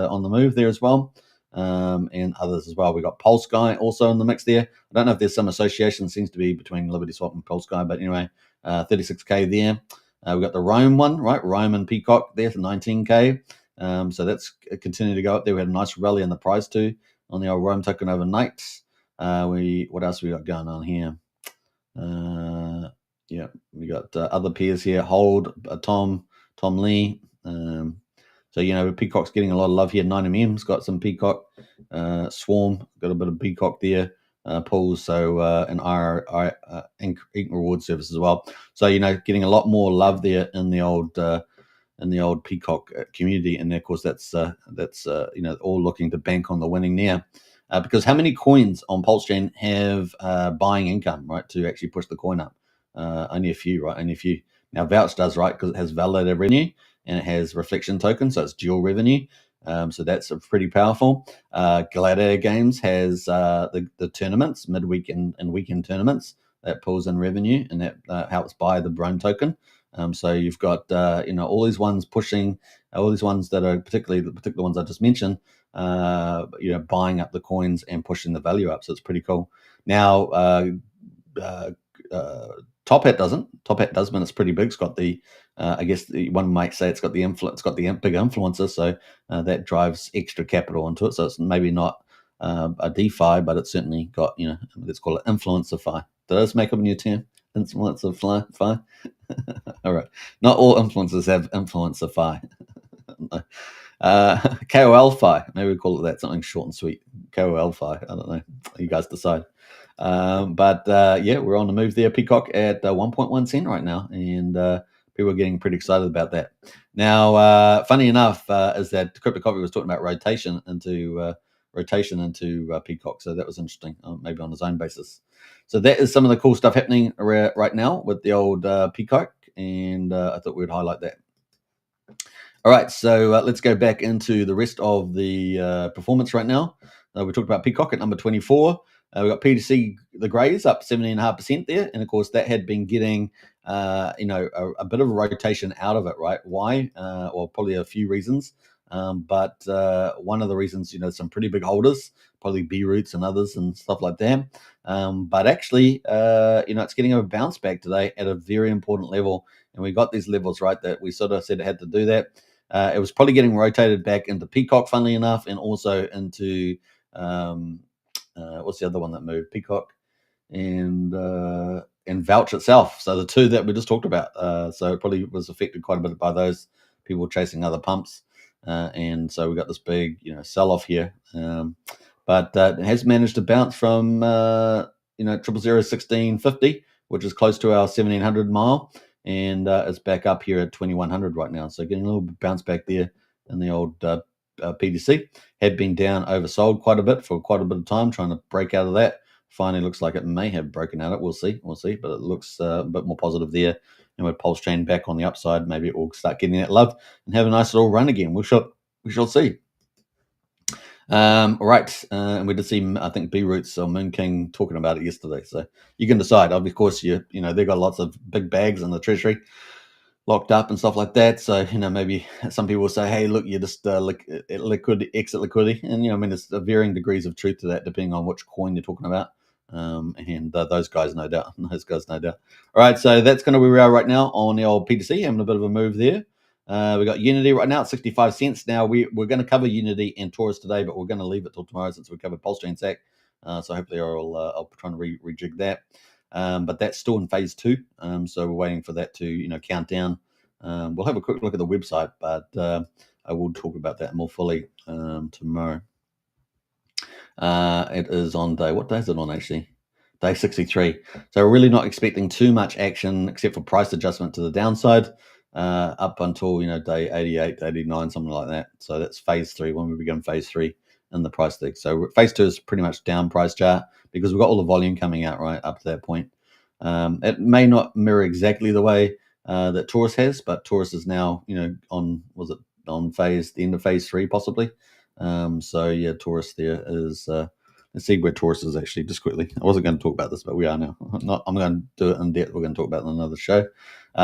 on the move there as well. And others as well. We got Pulse Guy also in the mix there. I don't know if there's some association, seems to be between LibertySwap and Pulse Guy, but anyway, 36K there. We got the Rome one, right? Rome and Peacock there for 19K. So that's continuing to go up there. We had a nice rally in the price too on the old Rome token overnight. What else we got going on here? We got other peers here. Hold, Tom Lee. So, Peacock's getting a lot of love here. 9mm's got some Peacock. Swarm got a bit of Peacock there. Pools, so and our Ink reward service as well. So, getting a lot more love there in the old Peacock community, and of course that's all looking to bank on the winning there. Because how many coins on PulseChain have buying income, right, to actually push the coin up? Only a few, right? Only a few. Now, Vouch does, right, because it has validated revenue and it has reflection tokens, so it's dual revenue. So that's pretty powerful. Gladiator Games has the tournaments, midweek and weekend tournaments, that pulls in revenue, and that helps buy the Rome token. So you've got all these ones pushing, all these ones that are particularly the particular ones I just mentioned, buying up the coins and pushing the value up. So it's pretty cool. Now, Top Hat doesn't. Top Hat does, but it's pretty big. It's got the, I guess one might say it's got the big influencer, so that drives extra capital into it. So it's maybe not a DeFi, but it's certainly got, let's call it influencer-fi. Did I just make up a new term? Influencer-fi? All right. Not all influencers have influencer-fi. KOL-fi. Maybe we call it that, something short and sweet. KOL-fi. I don't know. You guys decide. But we're on the move there. Peacock at 1.1 cent right now, and people are getting pretty excited about that. Now, funny enough, is that Crypto Coffee was talking about rotation into Peacock, so that was interesting, maybe on his own basis. So that is some of the cool stuff happening right now with the old Peacock, and I thought we'd highlight that. All right, so let's go back into the rest of the performance right now. We talked about Peacock at number 24. We got PTC, the Greys, up 17.5% there, and of course that had been getting a bit of a rotation out of it, right? Why? Well, probably a few reasons, but one of the reasons, some pretty big holders, probably B Roots and others and stuff like that. But actually, it's getting a bounce back today at a very important level, and we got these levels right that we sort of said it had to do that. It was probably getting rotated back into Peacock, funnily enough, and also into what's the other one that moved? Peacock and Vouch itself. So the two that we just talked about. So it probably was affected quite a bit by those people chasing other pumps, and so we got this big sell-off here. But it has managed to bounce from 0001650, which is close to our 1700 mile, and it's back up here at 2100 right now. So getting a little bounce back there in the old PTC. Had been down, oversold quite a bit for quite a bit of time, trying to break out of that. Finally looks like it may have broken out. We'll see, but it looks a bit more positive there. And with PulseChain back on the upside, maybe it will start getting that love and have a nice little run again. We shall see. All right, and we did see, I think, B Roots or Moon King talking about it yesterday. So you can decide. Of course, they've got lots of big bags in the Treasury locked up and stuff like that. So maybe some people will say, "Hey, look, you just exit liquidity," and there's varying degrees of truth to that depending on which coin you're talking about. And those guys, no doubt. All right, so that's kind of where we are right now on the old PTC, having a bit of a move there. We got Unity right now at 65 cents. Now we're going to cover Unity and Taurus today, but we're going to leave it till tomorrow since we covered PulseChain SAC. So hopefully I'll try and rejig that. But that's still in phase 2. So we're waiting for that to count down. We'll have a quick look at the website, but I will talk about that more fully tomorrow. It is on what day is it on actually? Day 63. So we're really not expecting too much action except for price adjustment to the downside up until day 88, 89, something like that. So that's phase 3 when we begin phase 3 in the price thing. So phase 2 is pretty much down price chart because we've got all the volume coming out right up to that point. It may not mirror exactly the way that Taurus has, but Taurus is now on the end of phase 3 possibly. So yeah, Taurus there is. Let's see where Taurus is actually, just quickly. I wasn't going to talk about this, but we are now. I'm going to do it in depth. We're going to talk about it in another show.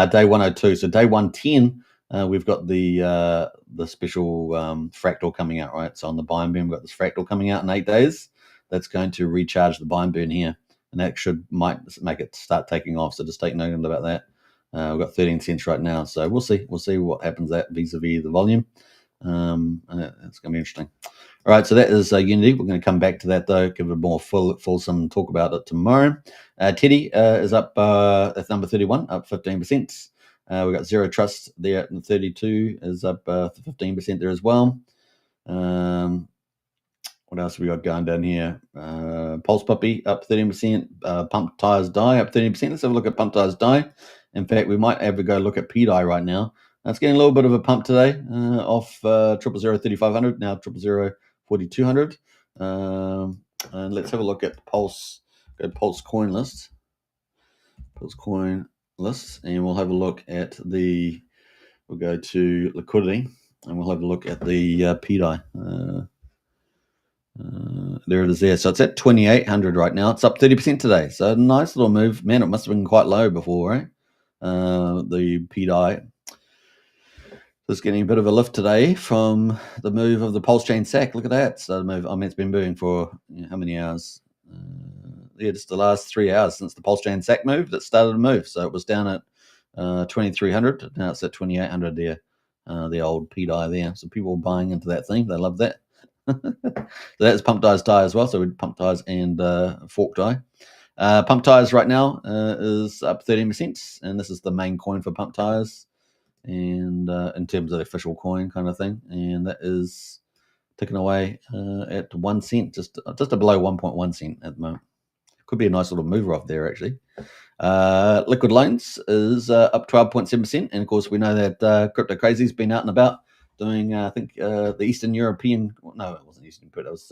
Day 102. So day 110, we've got the special fractal coming out, right? So on the buy and burn, we've got this fractal coming out in 8 days. That's going to recharge the buy and burn here, and that might make it start taking off. So just take note about that. We've got 13 cents right now, so we'll see. We'll see what happens vis-a-vis the volume. And it's going to be interesting. All right, so that is Unity. We're going to come back to that though, give a more fulsome talk about it tomorrow. Teddy is up, that's number 31, up 15%. We've got Zero Trust there at 32, is up 15% there as well. What else have we got going down here? Pulse Puppy up 13%. Pump Tires Die up 13%. Let's have a look at Pump Tires Die. In fact, we might have a go look at PDI right now. It's getting a little bit of a pump today off 000 3500, now 000 4200. And let's have a look at Pulse coin list. Pulse coin list, and we'll have a look at we'll go to liquidity, and we'll have a look at the PDI. There it is there. So it's at 2800 right now. It's up 30% today. So a nice little move. Man, it must have been quite low before, right? The PDI. It's getting a bit of a lift today from the move of the PulseChain SAC. Look at that. So the move, it's been moving for how many hours? Just the last 3 hours since the PulseChain SAC moved. It started to move. So it was down at 2300. Now it's at 2800 there. The old PDI there. So people are buying into that thing. They love that. So that's Pump Tires Die as well. So we Pump Tires and Fork Die. Pump Tires right now is up 13%, and this is the main coin for Pump Tires, and in terms of the official coin kind of thing, and that is ticking away at 1 cent, just below 1.1 cent at the moment. Could be a nice little mover off there actually. Liquid loans is up 12.7%, and of course we know that Crypto Crazy's been out and about doing, I think, the Eastern European. No, it wasn't Eastern, but it was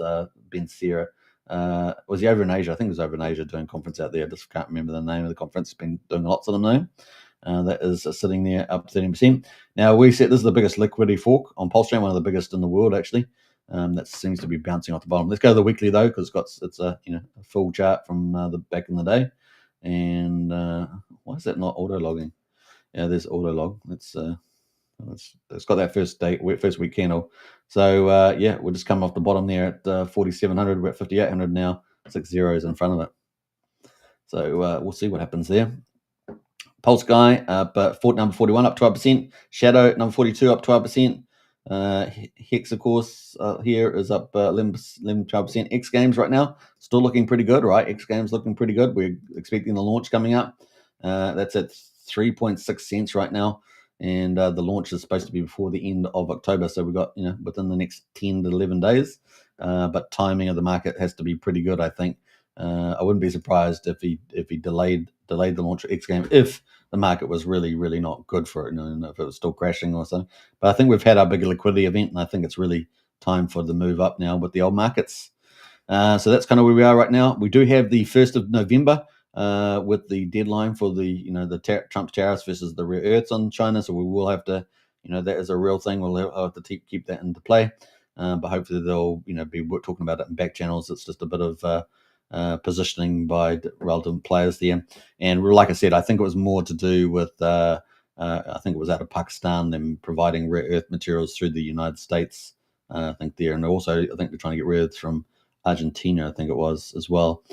Ben Sierra. Was he over in Asia? I think it was over in Asia doing a conference out there. I just can't remember the name of the conference. Been doing lots of them now. That is sitting there up 13%. Now we said this is the biggest liquidity fork on PulseChain, one of the biggest in the world actually. That seems to be bouncing off the bottom. Let's go to the weekly though, because it's a a full chart from the back in the day. And why is that not auto logging? Yeah, there's auto log. It's got that first week candle. So yeah, we'll just come off the bottom there at 4,700. We're at 5,800 now. 6 zeros in front of it. So we'll see what happens there. Pulse Guy up number 41 up 12%. Shadow number 42 up 12%. Hex, of course, here is up 11-12%. X Games right now still looking pretty good, right? X Games looking pretty good. We're expecting the launch coming up. That's at 3.6 cents right now, and the launch is supposed to be before the end of October. So we've got within the next 10 to 11 days. But timing of the market has to be pretty good, I think. I wouldn't be surprised if he delayed the launch of X Game if the market was really, really not good for it, if it was still crashing or something. But I think we've had our big liquidity event, and I think it's really time for the move up now with the old markets. So that's kind of where we are right now. We do have the 1st of November with the deadline for the Trump tariffs versus the rare earths on China. So we will have to, that is a real thing. We'll have to keep that into play. But hopefully they'll, be talking about it in back channels. It's just a bit of positioning by relevant players there. And like I said, I think it was more to do with, I think it was out of Pakistan, them providing rare earth materials through the United States, I think there. And also, I think they're trying to get rare earths from Argentina, I think it was as well.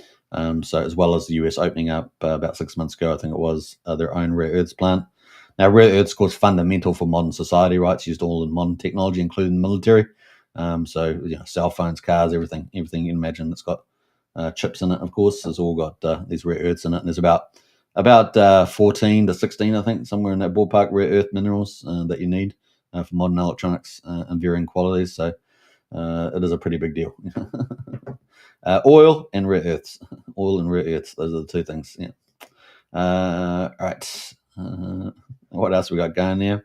So as well as the US opening up about 6 months ago, I think it was their own rare earths plant. Now, rare earths, of course, fundamental for modern society, right? It's used all in modern technology, including the military. So, cell phones, cars, everything you can imagine that's got chips in it, of course, has all got these rare earths in it. And there's about 14 to 16, I think, somewhere in that ballpark, rare earth minerals that you need for modern electronics and varying qualities. So it is a pretty big deal. Oil and rare earths. Oil and rare earths. Those are the two things. Yeah. All right. What else we got going there?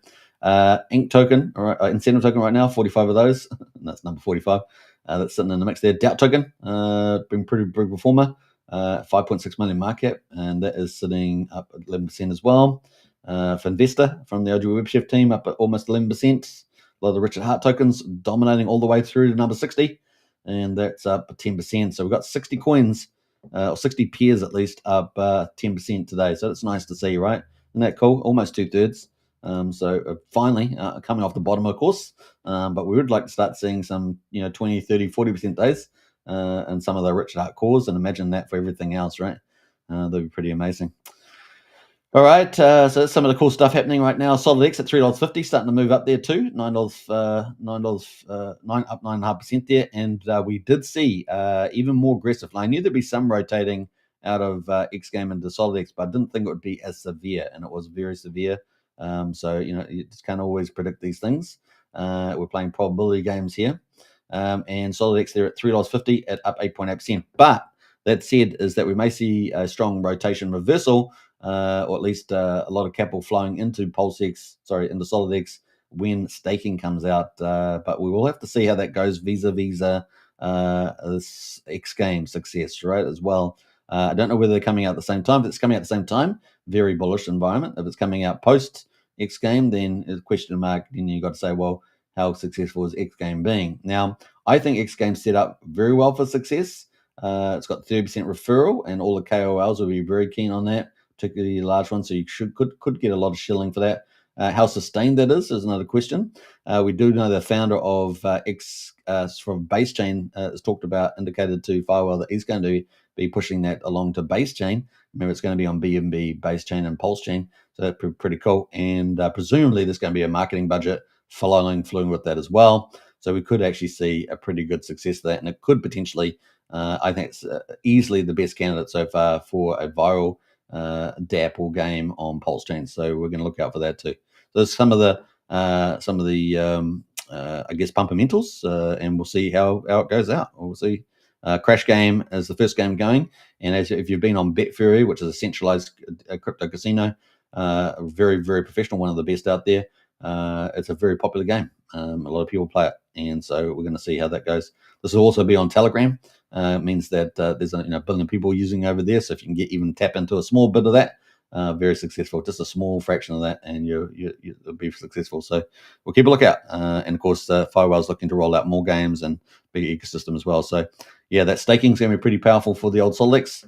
Ink token, all right, incentive token right now, 45 of those. That's number 45. That's sitting in the mix there. Doubt token, been pretty big performer. 5.6 million market, and that is sitting up at 11% as well. For Investor from the OG WebChef team, up at almost 11%. A lot of the Richard Hart tokens dominating all the way through to number 60, and that's up 10%. So we've got 60 coins, or 60 pairs at least, up 10% today. So that's nice to see, right? Isn't that cool? Almost 2/3. So finally coming off the bottom, of course, but we would like to start seeing some 20, 30, 40% days and some of the Richard Hart cores, and imagine that for everything else, right? That'd be pretty amazing. All right, so that's some of the cool stuff happening right now. Solid X at $3.50, starting to move up there too. $9, up 9.5% there, and we did see even more aggressive. I knew there'd be some rotating out of X Game into Solid X, but I didn't think it would be as severe, and it was very severe. So you just can't always predict these things. We're playing probability games here, and Solid X there at $3.50 at up 8.8%. But that said, is that we may see a strong rotation reversal, or at least a lot of capital flowing into into Solid X when staking comes out. But we will have to see how that goes vis-a-vis this X Game success, right? As well. I don't know whether they're coming out at the same time. If it's coming out at the same time, very bullish environment. If it's coming out post X Game, then it's a question mark. Then you've got to say, well, how successful is X Game being? Now, I think X Game set up very well for success. It's got 30% referral, and all the KOLs will be very keen on that, particularly large ones. So you could get a lot of shilling for that. How sustained that is another question. We do know the founder of X from PulseChain has talked about, indicated to Firewall that he's going to be pushing that along to PulseChain. Remember, it's going to be on BNB, PulseChain, and PulseChain. So that's pretty cool. And presumably there's going to be a marketing budget flowing with that as well. So we could actually see a pretty good success of that. And it could potentially, I think it's easily the best candidate so far for a viral DApp game on PulseChain. So we're going to look out for that too. So there's some of the I guess fundamentals, and we'll see how it goes out. We'll see Crash Game is the first game going, and if you've been on Betfury, which is a centralized crypto casino, very, very professional, one of the best out there, it's a very popular game. A lot of people play it, and so we're going to see how that goes. This will also be on Telegram. It means that there's a billion people using over there, so if you can even tap into a small bit of that, very successful. Just a small fraction of that, and you'll be successful. So we'll keep a lookout. And of course, Firewell's looking to roll out more games and big ecosystem as well. So yeah, that staking is going to be pretty powerful for the old Solix.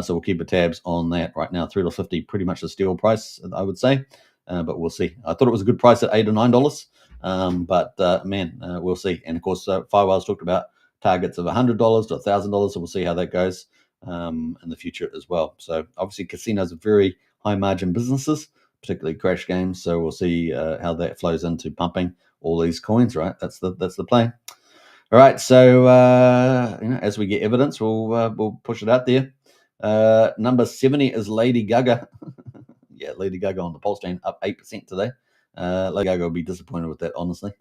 So we'll keep a tabs on that. Right now, $3.50, pretty much the steal price, I would say. But we'll see. I thought it was a good price at $8 or $9. But man, we'll see. And of course, Firewell's talked about targets of $100 to $1,000. So we'll see how that goes in the future as well. So obviously, casinos are very high margin businesses, particularly Crash Games. So we'll see how that flows into pumping all these coins. Right, that's the play. All right, so as we get evidence, we'll push it out there. Number 70 is Lady Gaga. Yeah, Lady Gaga on the PulseChain up 8% today. Lady Gaga will be disappointed with that, honestly.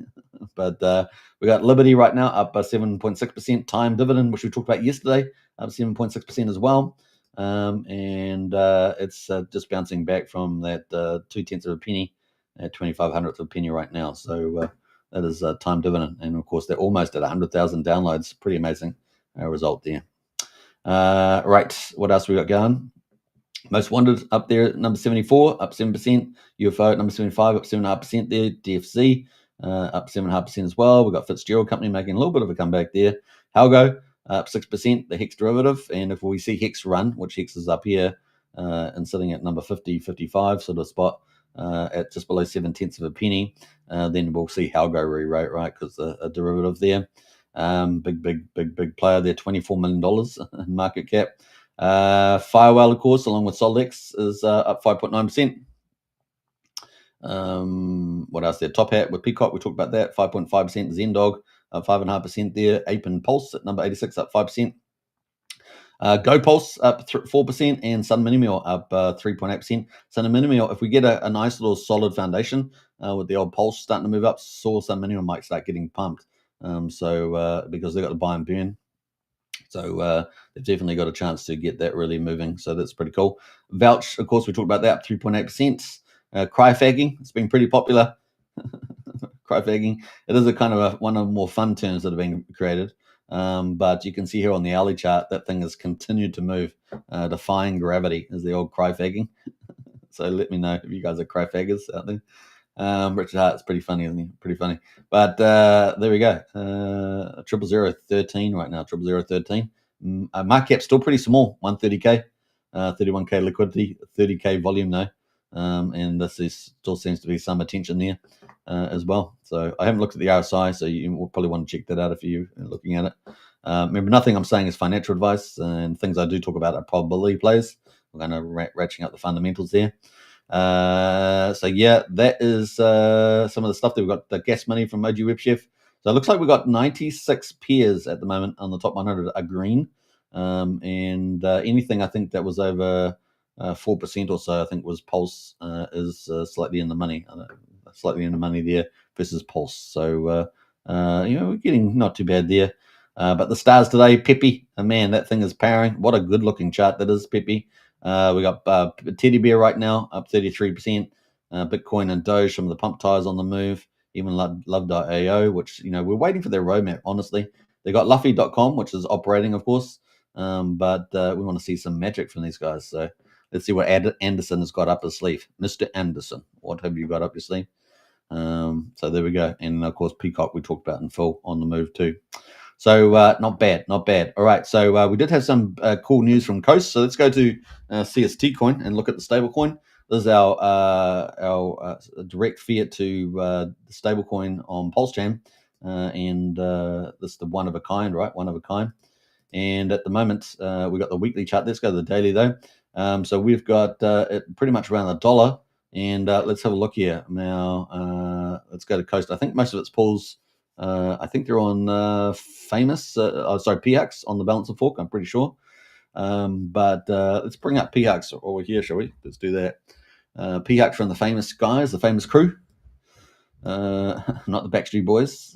But we got Liberty right now up 7.6%. Time dividend, which we talked about yesterday, up 7.6% as well. And it's just bouncing back from that 0.2 of a penny at 25/100th of a penny right now. So that is time dividend. And of course, they're almost at 100,000 downloads. Pretty amazing result there. Right, what else we got going? Most Wanted up there, number 74, up 7%. UFO, number 75, up 7.5% there. DFC, up 7.5% as well. We've got Fitzgerald Company making a little bit of a comeback there. ALGO, up 6%, the Hex derivative. And if we see Hex run, which Hex is up here and sitting at number 50, 55 sort of spot at just below 0.7 of a penny, then we'll see ALGO rewrite, right? Because a derivative there. Big player there, $24 million in market cap. Firewell, of course, along with Solix, is up 5.9%. What else there? Top Hat with Peacock, we talked about that, 5.5%. Zendog, up 5.5% there. Ape and Pulse at number 86, up 5%. GoPulse up 4%, and Sun Minimal up 3.8%. Sun Minimal, if we get a nice little solid foundation with the old Pulse starting to move up, Sun Minimal might start getting pumped. Because they've got the buy and burn. So they've definitely got a chance to get that really moving. So that's pretty cool. Vouch, of course, we talked about that, up 3.8%. Cryfagging, it's been pretty popular. Cryfagging, it is a kind of one of the more fun terms that have been created. But you can see here on the alley chart, that thing has continued to move, defying gravity, is the old cryfagging. So let me know if you guys are cryfaggers out there. Richard Hart's pretty funny, isn't he? Pretty funny. But there we go. 00013 right now. 00013. Market cap still pretty small. 130k, 31k liquidity, 30k volume though. And still seems to be some attention there as well. So I haven't looked at the RSI, so you will probably want to check that out if you're looking at it. Remember, nothing I'm saying is financial advice, and things I do talk about are probability plays. We're going to ratcheting up the fundamentals there. So yeah, that is some of the stuff that we've got. The gas money from OG WebChef. So it looks like we've got 96 pairs at the moment on the top 100 are green. And anything I think that was over 4% or so, I think was Pulse, is slightly in the money. Slightly in the money there versus Pulse. So we're getting not too bad there. But the stars today, Pepe, man, that thing is powering. What a good looking chart that is, Pepe. We got Teddy Bear right now up 33%. Bitcoin and Doge, some of the pump tires on the move. Even Love.io, which we're waiting for their roadmap. Honestly, they got Luffy.com, which is operating, of course, but we want to see some magic from these guys. So let's see what Anderson has got up his sleeve. Mr. Anderson, what have you got up your sleeve? So there we go. And of course, Peacock we talked about in full on the move too. So not bad. All right, so we did have some cool news from Coast. So let's go to CST coin and look at the stable coin. This is our direct fiat to the stable coin on PulseChain, and this is the one of a kind, right? One of a kind. And at the moment, we've got the weekly chart. Let's go to the daily though. So we've got it pretty much around $1. And let's have a look here now. Let's go to Coast. I think most of it's pulls. I think they're on PHUX on the balance of fork, I'm pretty sure. But let's bring up PHUX over here, shall we? Let's do that. PHUX from the famous guys, the famous crew. Not the Backstreet Boys.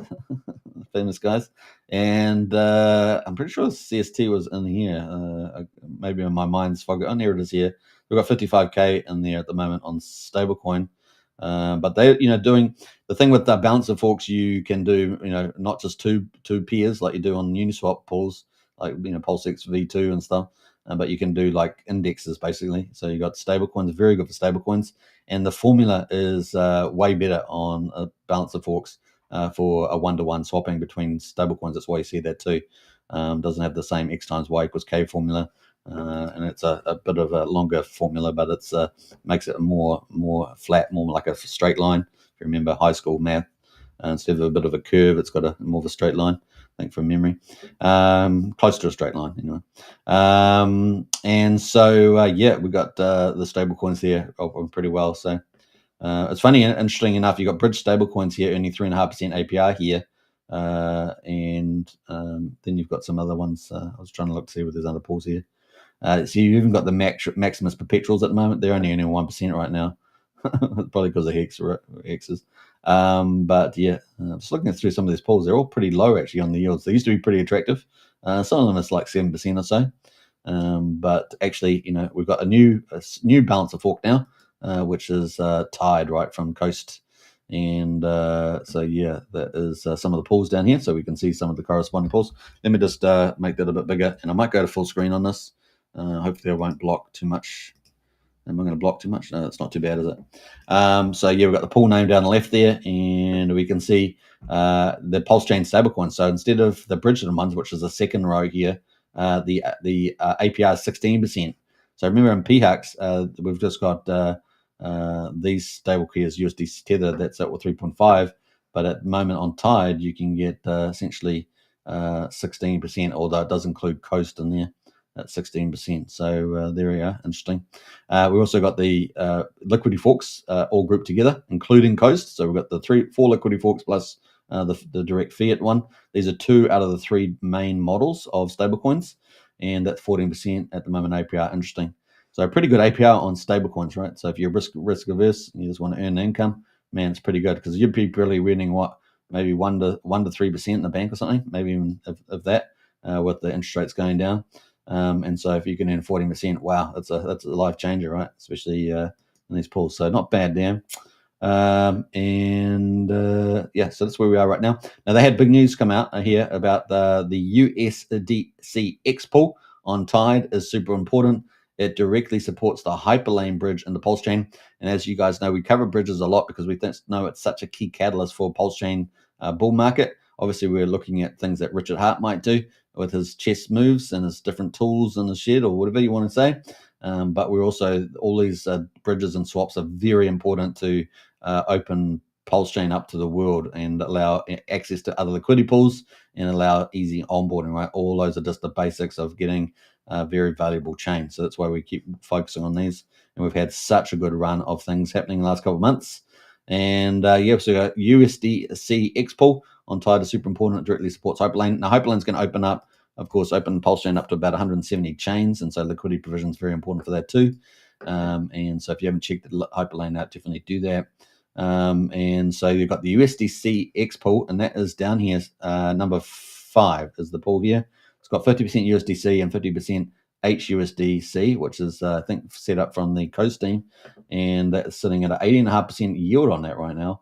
famous guys. And I'm pretty sure CST was in here. Maybe my mind's foggy. Oh, here it is here. We've got 55K in there at the moment on stablecoin. But they, doing the thing with the balancer forks, you can do, not just two pairs like you do on Uniswap pools, like, PulseX V2 and stuff. But you can do like indexes basically. So you got stablecoins, very good for stablecoins, and the formula is way better on balancer forks for a one-to-one swapping between stablecoins. That's why you see that too. Doesn't have the same X times Y equals K formula, and it's a bit of a longer formula, but it's makes it more flat, more like a straight line. If you remember high school math, instead of a bit of a curve, it's got more of a straight line. I think from memory, close to a straight line anyway. And so we got the stable coins there pretty well. So it's funny and interesting enough, you got bridge stable coins here earning 3.5% APR here, and then you've got some other ones. I was trying to look to see where there's other pools here. So you've even got the Maximus Perpetuals at the moment. They're only earning 1% right now, probably because of hexes. But yeah, just looking through some of these pools, they're all pretty low actually on the yields. They used to be pretty attractive. Some of them is like 7% or so. But actually, we've got a new balancer fork now, which is Tide, right, from Coast. And so yeah, that is some of the pools down here, so we can see some of the corresponding pools. Let me just make that a bit bigger, and I might go to full screen on this. Hopefully I won't block too much. Am I going to block too much? No, it's not too bad, is it? So yeah, we've got the pool name down the left there, and we can see the PulseChain stablecoin. So instead of the Bridgeton ones, which is the second row here, the APR is 16%. So remember in PHUX, we've just got these stable keys USD Tether, that's at 3.5. But at the moment on Tide, you can get essentially 16%, although it does include Coast in there at 16%. So there we are. Interesting. We also got the liquidity forks all grouped together, including Coast. So we've got the 4 liquidity forks plus the direct fiat one. These are 2 out of the 3 main models of stablecoins, and that's 14% at the moment APR. Interesting. So a pretty good APR on stablecoins, right? So if you're risk averse and you just want to earn income, man, it's pretty good, because you'd be really winning maybe 1 to 3% in the bank or something, maybe even of that, with the interest rates going down. And so if you can earn 14%, wow, that's a life changer, right? Especially in these pools. So not bad, damn. So that's where we are right now. Now they had big news come out here about the USDC X pool on Tide is super important. It directly supports the hyperlane bridge in the PulseChain. And as you guys know, we cover bridges a lot because we know it's such a key catalyst for PulseChain bull market. Obviously, we're looking at things that Richard Hart might do with his chess moves and his different tools in the shed, or whatever you want to say. But we're also, all these bridges and swaps are very important to open PulseChain up to the world and allow access to other liquidity pools and allow easy onboarding, right? All those are just the basics of getting a very valuable chain. So that's why we keep focusing on these. And we've had such a good run of things happening in the last couple of months. And so we got USDC X pool on Tide is super important. It directly supports Hyperlane. Now Hyperlane's going to open PulseChain up to about 170 chains, and so liquidity provision is very important for that too. And so if you haven't checked the Hyperlane out, definitely do that. And so you've got the USDC X pool, and that is down here. Number 5 is the pool here. It's got 50% USDC and 50% HUSDC, which is I think set up from the Coast team, and that's sitting at an 18.5% yield on that right now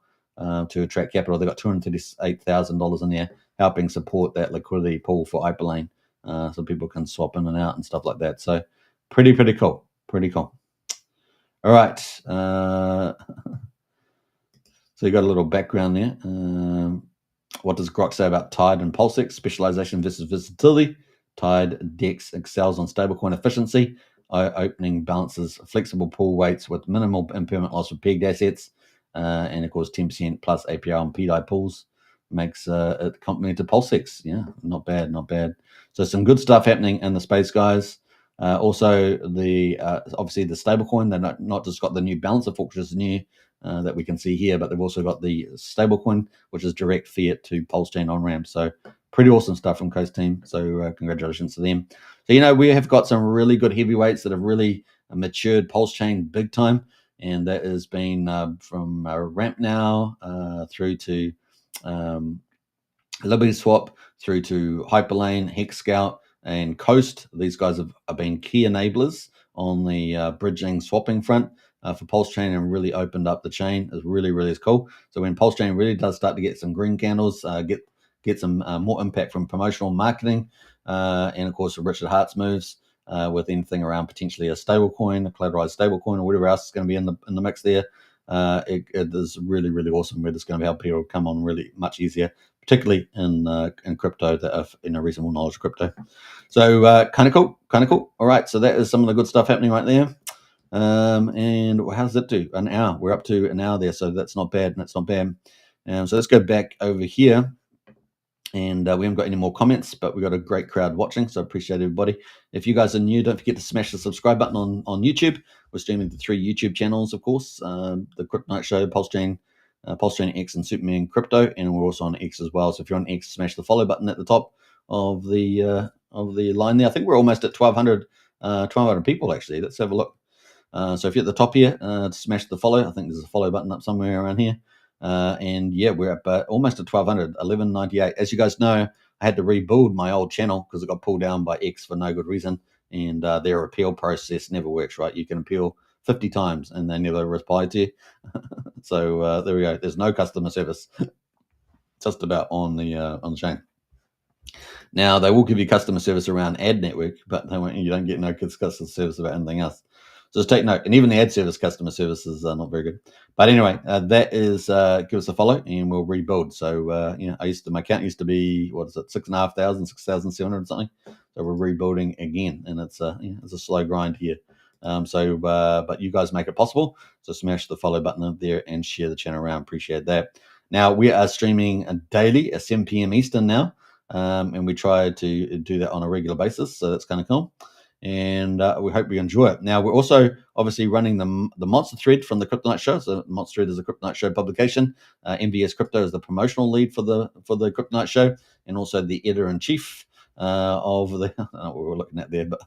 to attract capital. They've got $238,000 in there, helping support that liquidity pool for Hyperlane, so people can swap in and out and stuff like that. So pretty cool. All right. So you got a little background there. What does Grok say about Tide and PulseX? Specialization versus versatility. Tide DEX excels on stablecoin efficiency, opening balances flexible pool weights with minimal impermanent loss of pegged assets, and of course 10% plus APR on PDI pools makes it complementary to PulseX. Yeah, not bad. So some good stuff happening in the space, guys. Also, obviously the stablecoin, they're not just got the new balancer fork, which is new, that we can see here, but they've also got the stablecoin, which is direct fiat to PulseChain on ramp. So pretty awesome stuff from Coast team. So congratulations to them. So we have got some really good heavyweights that have really matured PulseChain big time, and that has been from ramp now through to LibertySwap through to Hyperlane, Hex Scout, and Coast. These guys have been key enablers on the bridging swapping front for PulseChain and really opened up the chain. It really, really is cool. So when PulseChain really does start to get some green candles, get some more impact from promotional marketing, and of course Richard Hart's moves with anything around potentially a stablecoin, a collateralized stablecoin, or whatever else is going to be in the mix there. It is really, really awesome. We're just going to help people come on really much easier, particularly in crypto that have reasonable knowledge of crypto. So kind of cool. All right, so that is some of the good stuff happening right there. And how does that do? An hour. We're up to an hour there, so that's not bad. So let's go back over here. And we haven't got any more comments, but we've got a great crowd watching, so appreciate everybody. If you guys are new, don't forget to smash the subscribe button on YouTube. We're streaming the 3 YouTube channels, of course, the Crypto Night Show, PulseChain, PulseChain X, and Superman Crypto, and we're also on X as well. So if you're on X, smash the follow button at the top of the line there. I think we're almost at 1,200 people actually. Let's have a look. So if you're at the top here, smash the follow. I think there's a follow button up somewhere around here. And yeah, we're up almost at 1,200, 1198. As you guys know, I had to rebuild my old channel because it got pulled down by X for no good reason. And their appeal process never works, right? You can appeal 50 times and they never reply to you. So there we go. There's no customer service just about on the chain. Now, they will give you customer service around ad network, but you don't get no customer service about anything else. So just take note. And even the ad service customer service is not very good. But anyway, that is give us a follow and we'll rebuild. So my account used to be 6,500, 6,700 something. So we're rebuilding again, and it's a slow grind here. But you guys make it possible. So smash the follow button up there and share the channel around. Appreciate that. Now we are streaming daily at 7 p.m. Eastern now. And we try to do that on a regular basis, so that's kind of cool. And we hope you enjoy it. Now, we're also obviously running the Monster Thread from the Crypto Night Show. So Monster Thread is a Crypto Night Show publication. MVS Crypto is the promotional lead for the Crypto Night Show, and also the editor-in-chief of the. I don't know what we're looking at there, but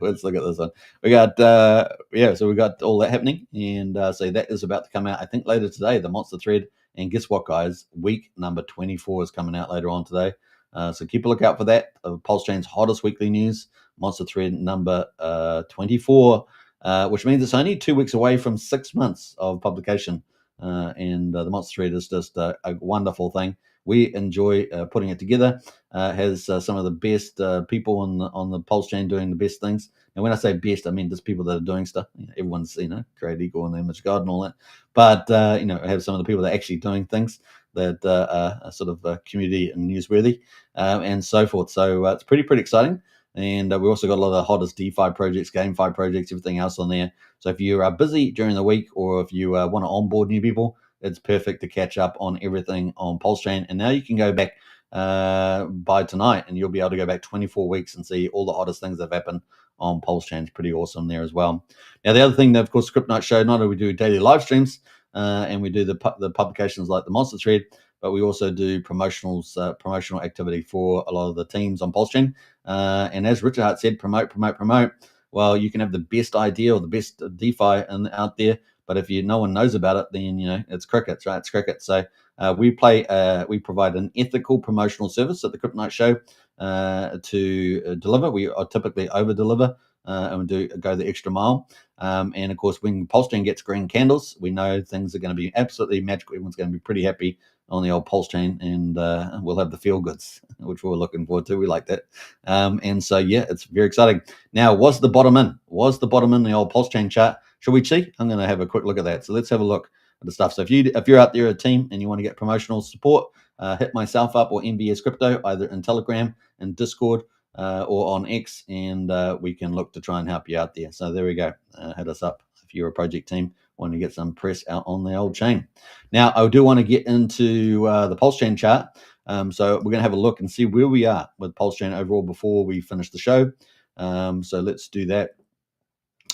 let's look at this one. We got so we got all that happening, and so that is about to come out. I think later today, the Monster Thread. And guess what, guys? Week number 24 is coming out later on today. So keep a lookout for that. PulseChain's hottest weekly news, Monster Thread number 24, which means it's only 2 weeks away from 6 months of publication. And the Monster Thread is just a wonderful thing. We enjoy putting it together. Has some of the best people on the PulseChain doing the best things. And when I say best, I mean just people that are doing stuff. Everyone's created equal in the image of God and all that. But have some of the people that are actually doing things that are sort of community and newsworthy and so forth. So it's pretty exciting. And we also got a lot of the hottest DeFi projects, GameFi projects, everything else on there. So if you are busy during the week, or if you want to onboard new people, it's perfect to catch up on everything on PulseChain. And now you can go back by tonight, and you'll be able to go back 24 weeks and see all the hottest things that have happened on PulseChain. It's pretty awesome there as well. Now, the other thing that, of course, Crypto Night Show, not only we do daily live streams, and we do the publications like the Monster Thread, but we also do promotional activity for a lot of the teams on PulseChain. And as Richard Hart said, promote. Well, you can have the best idea or the best DeFi out there, but if no one knows about it, then it's crickets, right? It's cricket. So we provide an ethical promotional service at the Crypto Night Show to deliver. We typically over deliver and we go the extra mile. And of course, when PulseChain gets green candles, we know things are going to be absolutely magical. Everyone's going to be pretty happy on the old PulseChain, and we'll have the feel goods, which we're looking forward to. We like that. And so, yeah, it's very exciting. Now, was the bottom in the old PulseChain chart? Shall we see? I'm going to have a quick look at that. So let's have a look at the stuff. So if you're out there a team and you want to get promotional support, hit myself up or MBS Crypto, either in Telegram and Discord or on X, and we can look to try and help you out there. So there we go. Hit us up if you're a project team wanting to get some press out on the old chain. Now, I do want to get into the PulseChain chart. So we're going to have a look and see where we are with PulseChain overall before we finish the show. So let's do that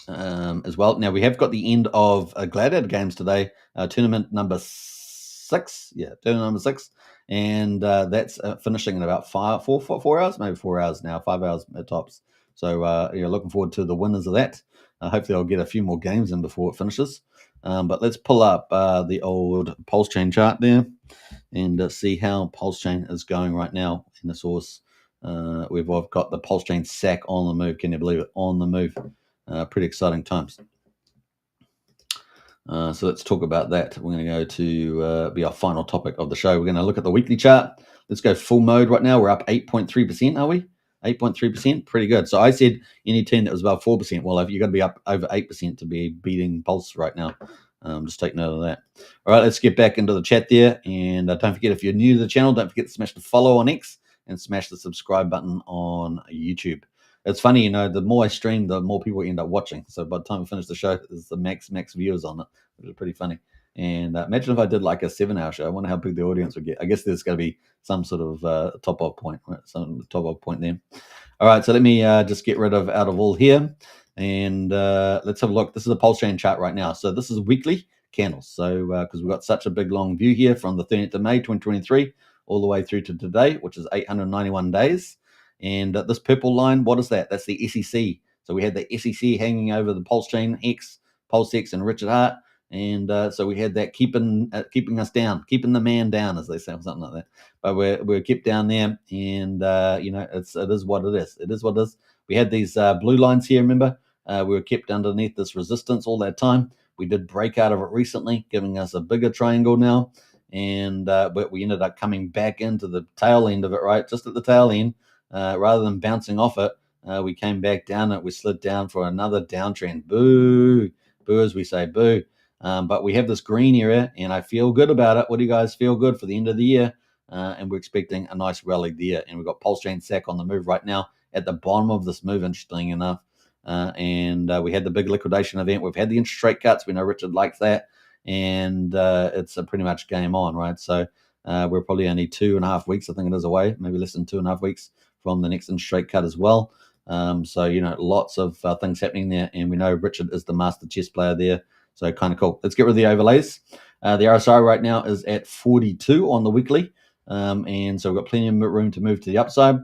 as well. Now, we have got the end of Gladiator Games today, tournament number 6. Yeah, tournament number 6. And that's finishing in about 4 hours, maybe 4 hours now, 5 hours at tops. So looking forward to the winners of that. Hopefully I'll get a few more games in before it finishes. But let's pull up the old PulseChain chart there and see how PulseChain is going right now in the source. We've got the PulseChain SAC on the move. Can you believe it? On the move. Pretty exciting times. So let's talk about that. We're going to go to be our final topic of the show. We're going to look at the weekly chart. Let's go full mode right now. We're up 8.3%, are we? 8.3%, pretty good. So I said any team that was above 4%. Well, you've got to be up over 8% to be beating Pulse right now. Just take note of that. All right, let's get back into the chat there. And don't forget, if you're new to the channel, don't forget to smash the follow on X and smash the subscribe button on YouTube. It's funny, the more I stream, the more people end up watching. So by the time we finish the show, there's the max viewers on it, which is pretty funny. And imagine if I did like a 7-hour show. I wonder how big the audience would get. I guess there's going to be some sort of top-off point, right? Some top-off point there. All right, so let me just get rid of out of all here. And let's have a look. This is a PulseChain chart right now. So this is weekly candles. So because we've got such a big long view here from the 13th of May, 2023, all the way through to today, which is 891 days. And this purple line, what is that? That's the SEC. So we had the SEC hanging over the PulseChain X, PulseX, and Richard Hart. And so we had that keeping us down, keeping the man down, as they say, or something like that. But we're kept down there, and it is what it is. It is what it is. We had these blue lines here. Remember, we were kept underneath this resistance all that time. We did break out of it recently, giving us a bigger triangle now, and but we ended up coming back into the tail end of it, right, just at the tail end, rather than bouncing off it. We came back down it. We slid down for another downtrend. Boo, boo, as we say, boo. But we have this green area, and I feel good about it. What do you guys feel good for the end of the year? And we're expecting a nice rally there. And we've got PulseChain SAC on the move right now at the bottom of this move, interestingly enough. And we had the big liquidation event. We've had the interest rate cuts. We know Richard likes that. And it's pretty much game on, right? So we're probably only 2.5 weeks, I think it is, away, maybe less than 2.5 weeks from the next interest rate cut as well. So, lots of things happening there. And we know Richard is the master chess player there. So kind of cool. Let's get rid of the overlays. The RSI right now is at 42 on the weekly. And so we've got plenty of room to move to the upside.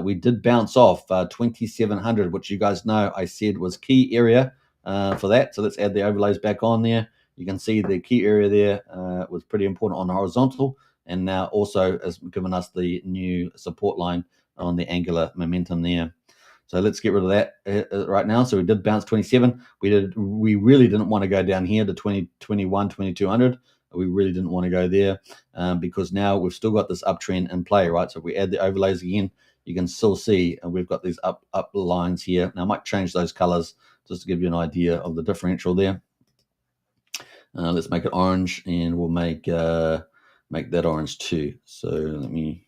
We did bounce off 2,700, which you guys know I said was key area for that. So let's add the overlays back on there. You can see the key area there was pretty important on the horizontal. And now also has given us the new support line on the angular momentum there. So let's get rid of that right now. So we did bounce 27. We really didn't want to go down here to 2021, 2200. We really didn't want to go there because now we've still got this uptrend in play, right? So if we add the overlays again, you can still see we've got these up lines here. Now I might change those colors just to give you an idea of the differential there. Let's make it orange, and we'll make that orange too. So let me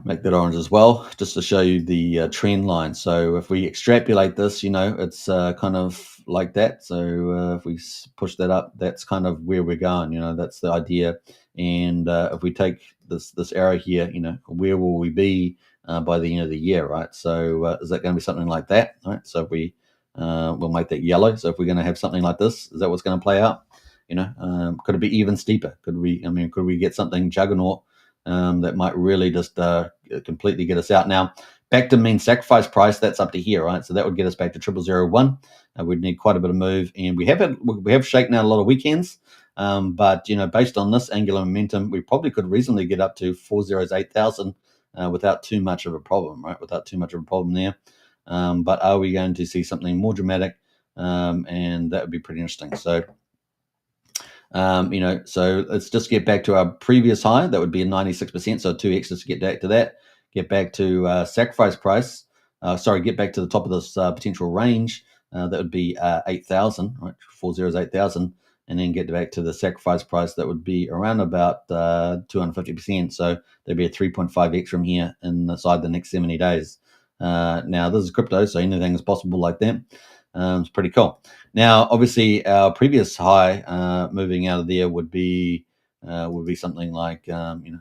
make that orange as well, just to show you the trend line. So if we extrapolate this, it's kind of like that. So if we push that up, that's kind of where we're going. That's the idea. And if we take this arrow here, where will we be by the end of the year, right? So is that going to be something like that, right? So if we we'll make that yellow. So if we're going to have something like this, is that what's going to play out? Could it be even steeper? Could we get something juggernaut that might really just completely get us out? Now, back to mean sacrifice price, that's up to here, right? So that would get us back to 0001. We'd need quite a bit of move, and we have shaken out a lot of weekends. But based on this angular momentum, we probably could reasonably get up to 408,000 without too much of a problem, right? Without too much of a problem there. But are we going to see something more dramatic? And that would be pretty interesting. So. So let's just get back to our previous high. That would be a 96%. So 2x just to get back to that. Get back to sacrifice price. Get back to the top of this potential range. That would be 8,000, right? 8,000, and then get back to the sacrifice price. That would be around about 250%. So there'd be a 3.5x from here inside the next 70 days. Now this is crypto, so anything is possible like that. It's pretty cool. Now, obviously, our previous high moving out of there would be something like let me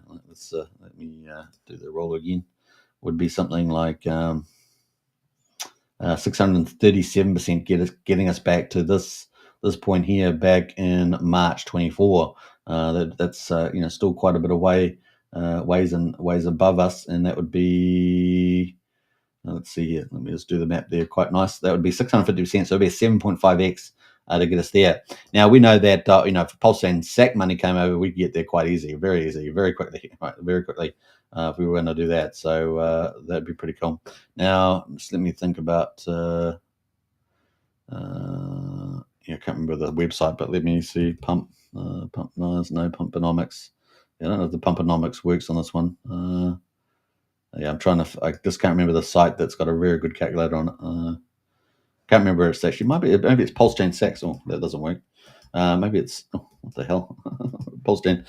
do the roll again. Would be something like 637%, getting us back to this point here back in March 24. That's still quite a bit of ways above us, and that would be. Let's see here. Let me just do the map there. Quite nice. That would be 650%. So it would be a 7.5x to get us there. Now we know that if PulseChain SAC money came over, we'd get there quite easy, very quickly, right? Very quickly if we were going to do that. So that'd be pretty cool. Now just let me think about. I can't remember the website, but let me see. Pumponomics. I don't know if the Pumponomics works on this one. Yeah, I just can't remember the site that's got a very good calculator on it. Can't remember where it's actually. Maybe it's PulseChain SACS. Oh, that doesn't work. Maybe it's what the hell? PulseChain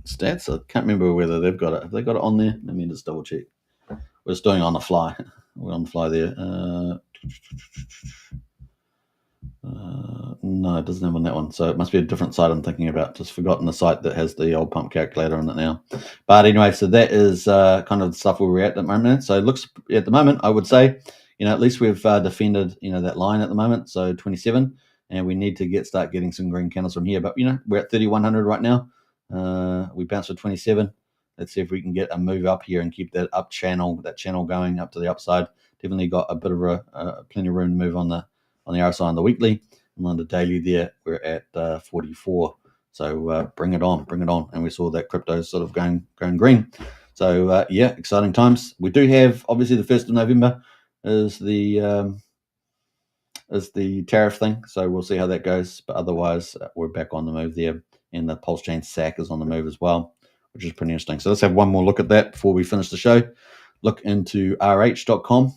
stats. I can't remember whether they've got it. Have they got it on there? Let me just double check. We're just doing it on the fly. We're on the fly there. No, it doesn't have on that one. So it must be a different site I'm thinking about. Just forgotten the site that has the old pump calculator on it now. But anyway, so that is kind of the stuff where we're at the moment. So it looks at the moment, I would say, at least we've defended, that line at the moment. So 27, and we need to start getting some green candles from here. But, we're at 3,100 right now. We bounced to 27. Let's see if we can get a move up here and keep that channel going up to the upside. Definitely got a bit of plenty of room to move on the RSI on the weekly, and on the daily there we're at 44. So bring it on, and we saw that crypto sort of going green. So yeah, exciting times. We do have obviously the 1st of November is the tariff thing, so we'll see how that goes. But otherwise, we're back on the move there, and the PulseChain SAC is on the move as well, which is pretty interesting. So let's have one more look at that before we finish the show. Look into rh.com.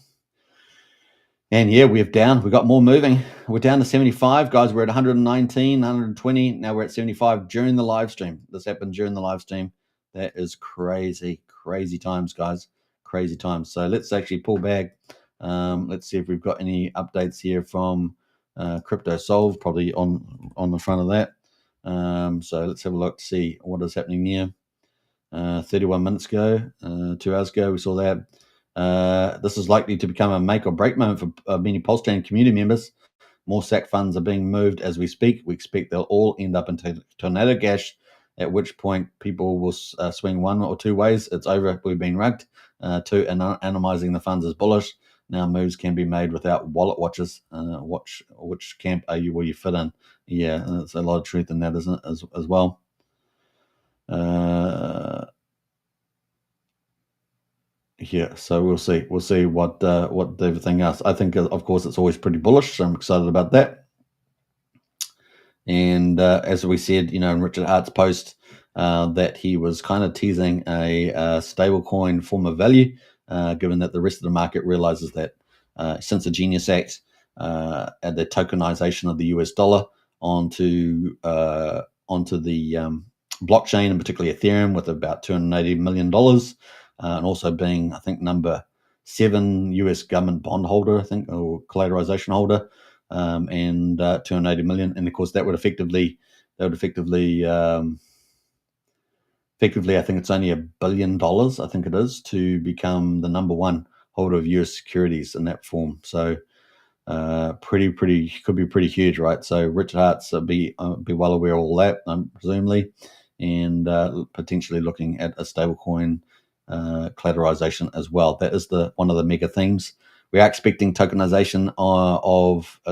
And yeah, we've got more moving. We're down to 75, guys. We're at 119, 120. Now we're at 75 during the live stream. This happened during the live stream. That is crazy times, guys. Crazy times. So let's actually pull back. Let's see if we've got any updates here from Crypto Solve, probably on the front of that. So let's have a look to see what is happening here. 31 minutes ago, 2 hours ago, we saw that. This is likely to become a make or break moment for many PulseChain community members. More SAC funds are being moved as we speak. We expect they'll all end up in tornado cash, at which point people will swing one or two ways. It's over. We've been rugged. 2, anonymizing the funds is bullish. Now moves can be made without wallet watchers. Which camp will you fit in? Yeah, there's a lot of truth in that, isn't it, as well? Yeah, so we'll see what everything else. I think, of course, it's always pretty bullish, so I'm excited about that. And as we said, in Richard Hart's post, that he was kind of teasing a stablecoin form of value, given that the rest of the market realizes that since the Genius Act and the tokenization of the US dollar onto the blockchain, and particularly Ethereum, with about $280 million. And also being, I think, number 7 US government bond holder, I think, or collateralization holder, and 280 million. And of course, that would effectively, I think it's only $1 billion, I think it is, to become the number 1 holder of US securities in that form. So pretty could be pretty huge, right? So Richard Hart's be well aware of all that, presumably, and potentially looking at a stablecoin collateralization as well. That is one of the mega themes. We are expecting tokenization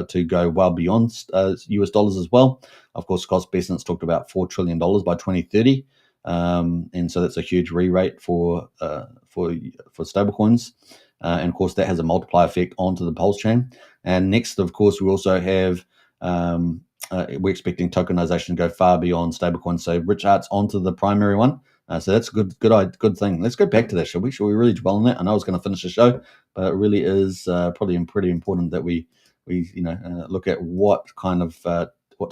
to go well beyond US dollars as well. Of course, Scott Bessent's talked about $4 trillion by 2030, and so that's a huge re-rate for stablecoins. And of course, that has a multiplier effect onto the PulseChain. And next, of course, we also have we're expecting tokenization to go far beyond stablecoins. So Richard Hart's onto the primary one. So that's a good thing. Let's go back to that, shall we? Shall we really dwell on that? I know I was going to finish the show, but it really is probably pretty important that we look at what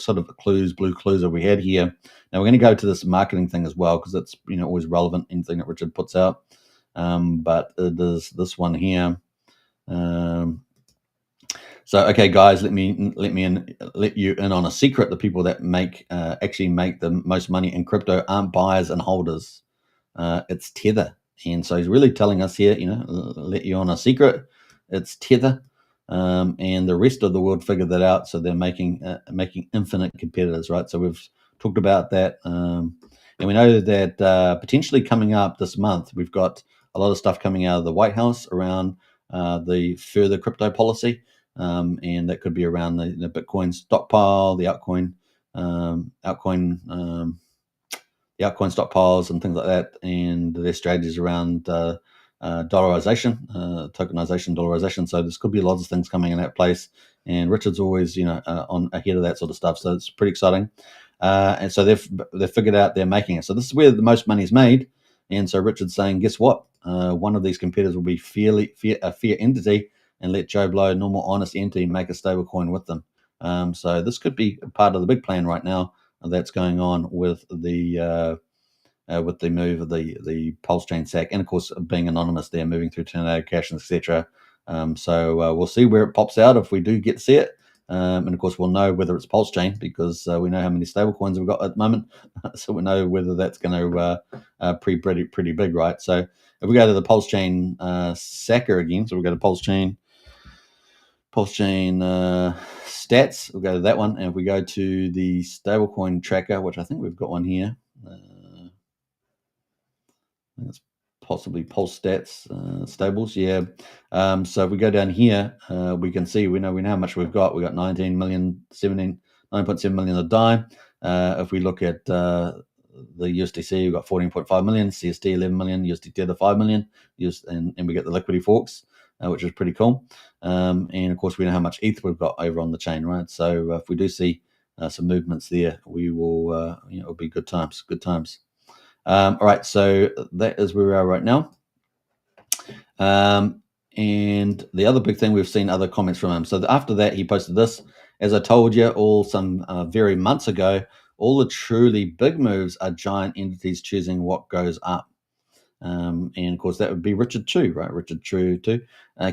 sort of blue clues have we had here. Now we're going to go to this marketing thing as well, because it's always relevant, anything that Richard puts out. But there's this one here. So, okay, guys, let you in on a secret. The people that actually make the most money in crypto aren't buyers and holders. It's Tether. And so he's really telling us here, let you on a secret. It's Tether. And the rest of the world figured that out. So they're making infinite competitors, right? So we've talked about that. And we know that potentially coming up this month, we've got a lot of stuff coming out of the White House around the further crypto policy. and that could be around the Bitcoin stockpile, the altcoin stockpiles and things like that, and their strategies around dollarization, tokenization, dollarization. So there's could be lots of things coming in that place. And Richard's always, on ahead of that sort of stuff. So it's pretty exciting. And so they've figured out they're making it. So this is where the most money is made. And so Richard's saying, guess what? One of these competitors will be a fiat entity, and let Joe Blow, normal, honest entity, make a stable coin with them. So this could be part of the big plan right now that's going on with the move of the PulseChain SAC, and of course being anonymous, they're moving through Tornado Cash, etc. So we'll see where it pops out if we do get to see it. And of course, we'll know whether it's PulseChain because we know how many stable coins we've got at the moment. So we know whether that's going to pretty big, right? So if we go to the PulseChain SACer again, so we'll go to PulseChain stats, we'll go to that one. And if we go to the stablecoin tracker, which I think we've got one here, I think it's possibly Pulse Stats stables, yeah. So if we go down here, we can see we know how much we've got. We've got 9.7 million a dime. If we look at the USDC, we've got 14.5 million, CSD 11 million, USD Tether 5 million, and we get the liquidity forks, which is pretty cool. And of course, we know how much ETH we've got over on the chain, right? So if we do see some movements there, we will, it'll be good times. All right, so that is where we are right now. And the other big thing, we've seen other comments from him. So after that, he posted this. As I told you some very months ago, all the truly big moves are giant entities choosing what goes up. And of course, that would be Richard Chu, right? Richard Chu too.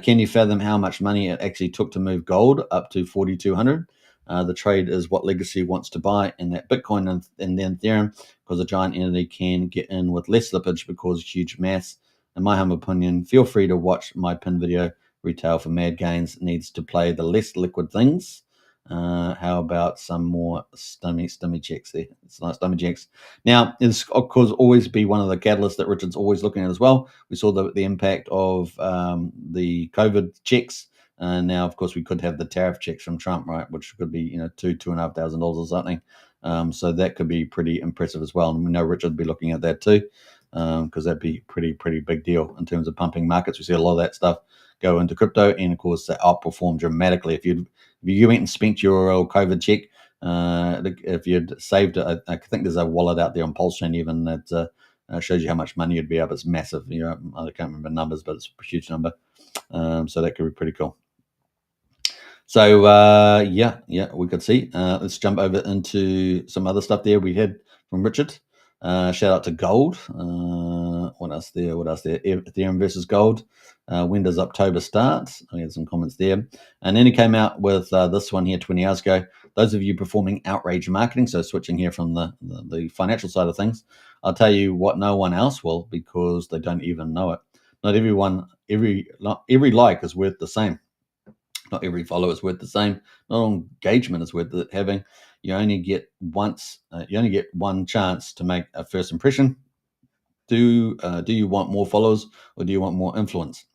Can you fathom how much money it actually took to move gold up to 4,200? The trade is what Legacy wants to buy in that Bitcoin and then Ethereum, because a giant entity can get in with less slippage because huge mass. In my humble opinion, feel free to watch my pin video. Retail for mad gains needs to play the less liquid things. How about some more stummy checks there? It's nice stummy checks. Now, it's of course always be one of the catalysts that Richard's always looking at as well. We saw the impact of the COVID checks. Now, of course, we could have the tariff checks from Trump, right, which could be $2,500 or something. So that could be pretty impressive as well. And we know Richard would be looking at that too, because that'd be pretty big deal in terms of pumping markets. We see a lot of that stuff go into crypto, and of course, that outperform dramatically. If you went and spent your old COVID check, if you'd saved it, I think there's a wallet out there on PulseChain even that shows you how much money you'd be up. It's massive. I can't remember numbers, but it's a huge number. So that could be pretty cool. So yeah, we could see. Let's jump over into some other stuff there we had from Richard. Shout out to gold. What else there? Ethereum versus gold. When does October start? I had some comments there. And then he came out with this one here 20 hours ago. Those of you performing outrage marketing, so switching here from the financial side of things, I'll tell you what no one else will, because they don't even know it. Not every like is worth the same. Not every follow is worth the same. Not all engagement is worth having. You only get one chance to make a first impression. Do you want more followers, or do you want more influence?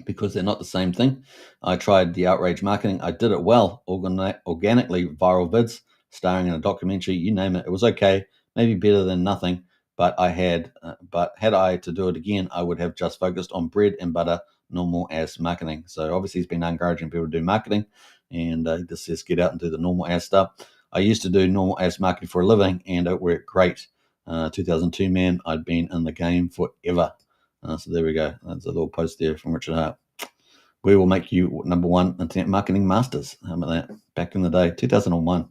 Because they're not the same thing. I tried the outrage marketing. I did it well, organically, viral vids, starring in a documentary, you name it. It was okay, maybe better than nothing. But had I to do it again, I would have just focused on bread and butter, normal ass marketing. So obviously he's been encouraging people to do marketing, and he just says get out and do the normal ass stuff. I used to do normal ass marketing for a living, and it worked great. 2002, man, I'd been in the game forever. So there we go. That's a little post there from Richard Hart. We will make you #1 internet marketing masters. How about that? Back in the day, 2001.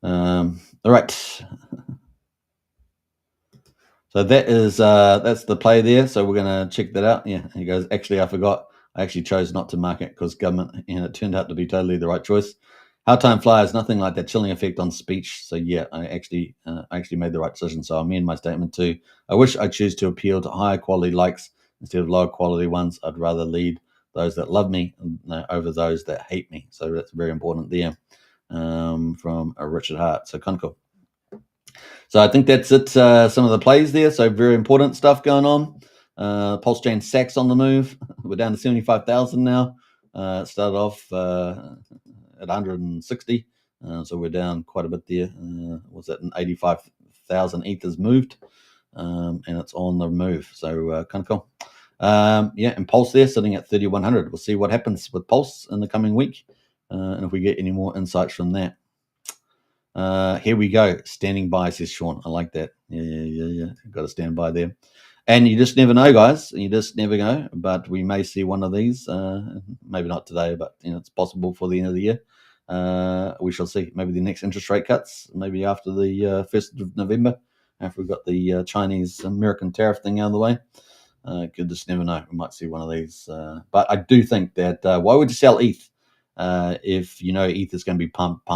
All right. So that is that's the play there. So we're going to check that out. Yeah, he goes, actually, I forgot. I actually chose not to market because government, and it turned out to be totally the right choice. How time flies, nothing like that chilling effect on speech. So yeah, I actually made the right decision. So I amend my statement too. I wish I choose to appeal to higher quality likes instead of lower quality ones. I'd rather lead those that love me over those that hate me. So that's very important there from Richard Hart. So kind of cool. So I think that's it. Some of the plays there. So very important stuff going on. PulseChain SAC's on the move. We're down to 75,000 now. It started off at 160, so we're down quite a bit there. Was that an 85,000 ethers moved, and it's on the move, so kind of cool. Yeah, and Pulse there sitting at 3,100. We'll see what happens with Pulse in the coming week, and if we get any more insights from that. Here we go. Standing by, says Sean. I like that. Yeah. Got to stand by there. And you just never know, guys. You just never know. But we may see one of these. Maybe not today, but it's possible for the end of the year. We shall see. Maybe the next interest rate cuts. Maybe after the 1st of November, after we've got the Chinese-American tariff thing out of the way. You just never know. We might see one of these. But I do think that why would you sell ETH if you know ETH is going to be pumped?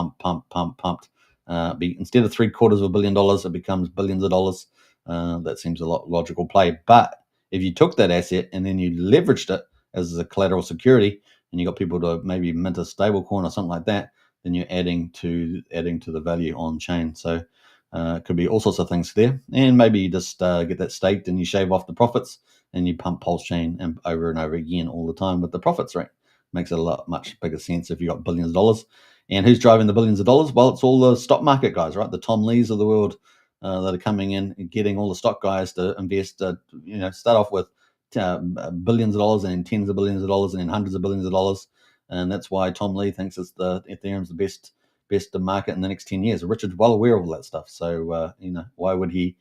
Instead of $750 million, it becomes billions of dollars. That seems a logical play. But if you took that asset and then you leveraged it as a collateral security, and you got people to maybe mint a stable coin or something like that, then you're adding to the value on chain. So it could be all sorts of things there. And maybe you just get that staked and you shave off the profits and you pump PulseChain and over again all the time with the profits rate. Makes it much bigger sense if you got billions of dollars. And who's driving the billions of dollars? Well, it's all the stock market guys, right? The Tom Lees of the world that are coming in and getting all the stock guys to invest. Start off with billions of dollars and tens of billions of dollars and then hundreds of billions of dollars. And that's why Tom Lee thinks Ethereum's the best market in the next 10 years. Richard's well aware of all that stuff. So why would he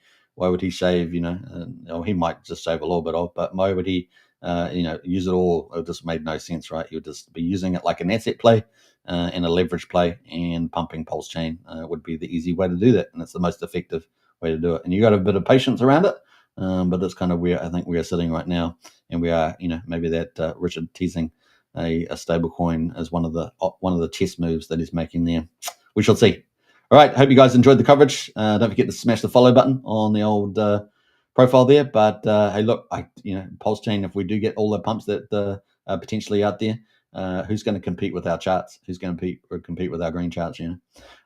shave? He might just shave a little bit off, but why would he? Use it all? It just made no sense, right? You would just be using it like an asset play and a leverage play, and pumping PulseChain would be the easy way to do that, and it's the most effective way to do it. And you got a bit of patience around it, but that's kind of where I think we are sitting right now, and we are, maybe that Richard teasing a stable coin as one of the chess moves that he's making there. We shall see. All right, hope you guys enjoyed the coverage. Don't forget to smash the follow button on the old profile there. But hey, look, PulseChain, if we do get all the pumps that are potentially out there, who's going to compete with our charts? Who's going to compete with our green charts?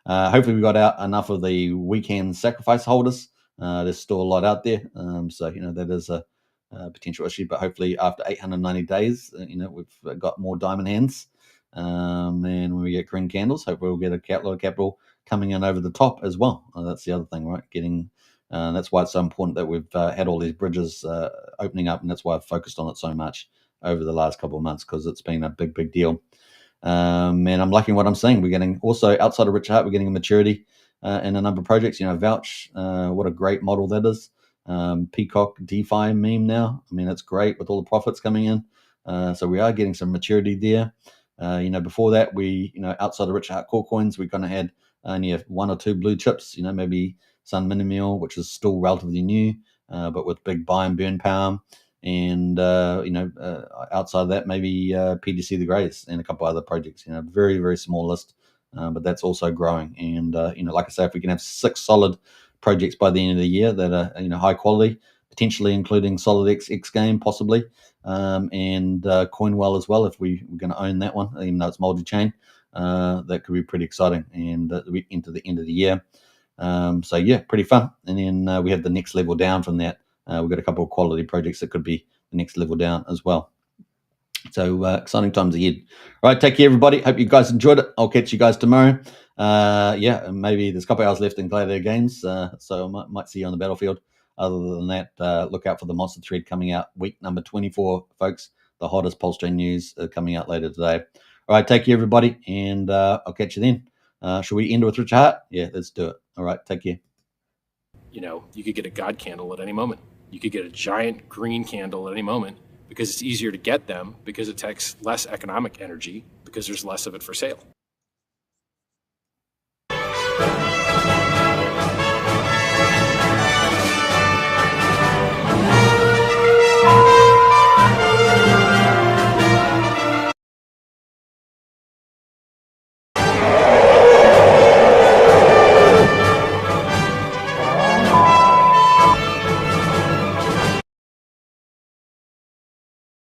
Hopefully we got out enough of the weekend sacrifice holders. There's still a lot out there, so that is a potential issue. But hopefully after 890 days, we've got more diamond hands, and when we get green candles, hopefully we'll get a lot of capital coming in over the top as well. That's the other thing, right? That's why it's so important that we've had all these bridges opening up, and that's why I've focused on it so much over the last couple of months, because it's been a big deal. And I'm liking what I'm seeing. We're getting also, outside of Richard Hart, we're getting a maturity in a number of projects. Vouch, what a great model that is. Peacock DeFi meme now. I mean, it's great with all the profits coming in. So we are getting some maturity there. Before that, we, outside of Richard Hart core coins, we kind of had only one or two blue chips, maybe Sun Minimil, which is still relatively new, but with big buy and burn power. And, outside of that, maybe PDC the Greys and a couple other projects, very, very small list, but that's also growing. And, like I say, if we can have 6 solid projects by the end of the year that are, high quality, potentially including SolidX X Game, possibly, and Coinwell as well, if we're going to own that one, even though it's multi-chain, that could be pretty exciting. And we into the end of the year. So yeah, pretty fun. And then we have the next level down from that. We've got a couple of quality projects that could be the next level down as well. So exciting times ahead. All right, take care, everybody. Hope you guys enjoyed it. I'll catch you guys tomorrow. Maybe there's a couple hours left in Gladiator Games, so I might see you on the battlefield. Other than that, look out for the Monster Thread coming out week number 24, folks. The hottest PulseChain news coming out later today. All right, take care, everybody, and I'll catch you then. Should we end with Richard Hart? Yeah, let's do it. All right, take care. You could get a God candle at any moment. You could get a giant green candle at any moment, because it's easier to get them, because it takes less economic energy, because there's less of it for sale.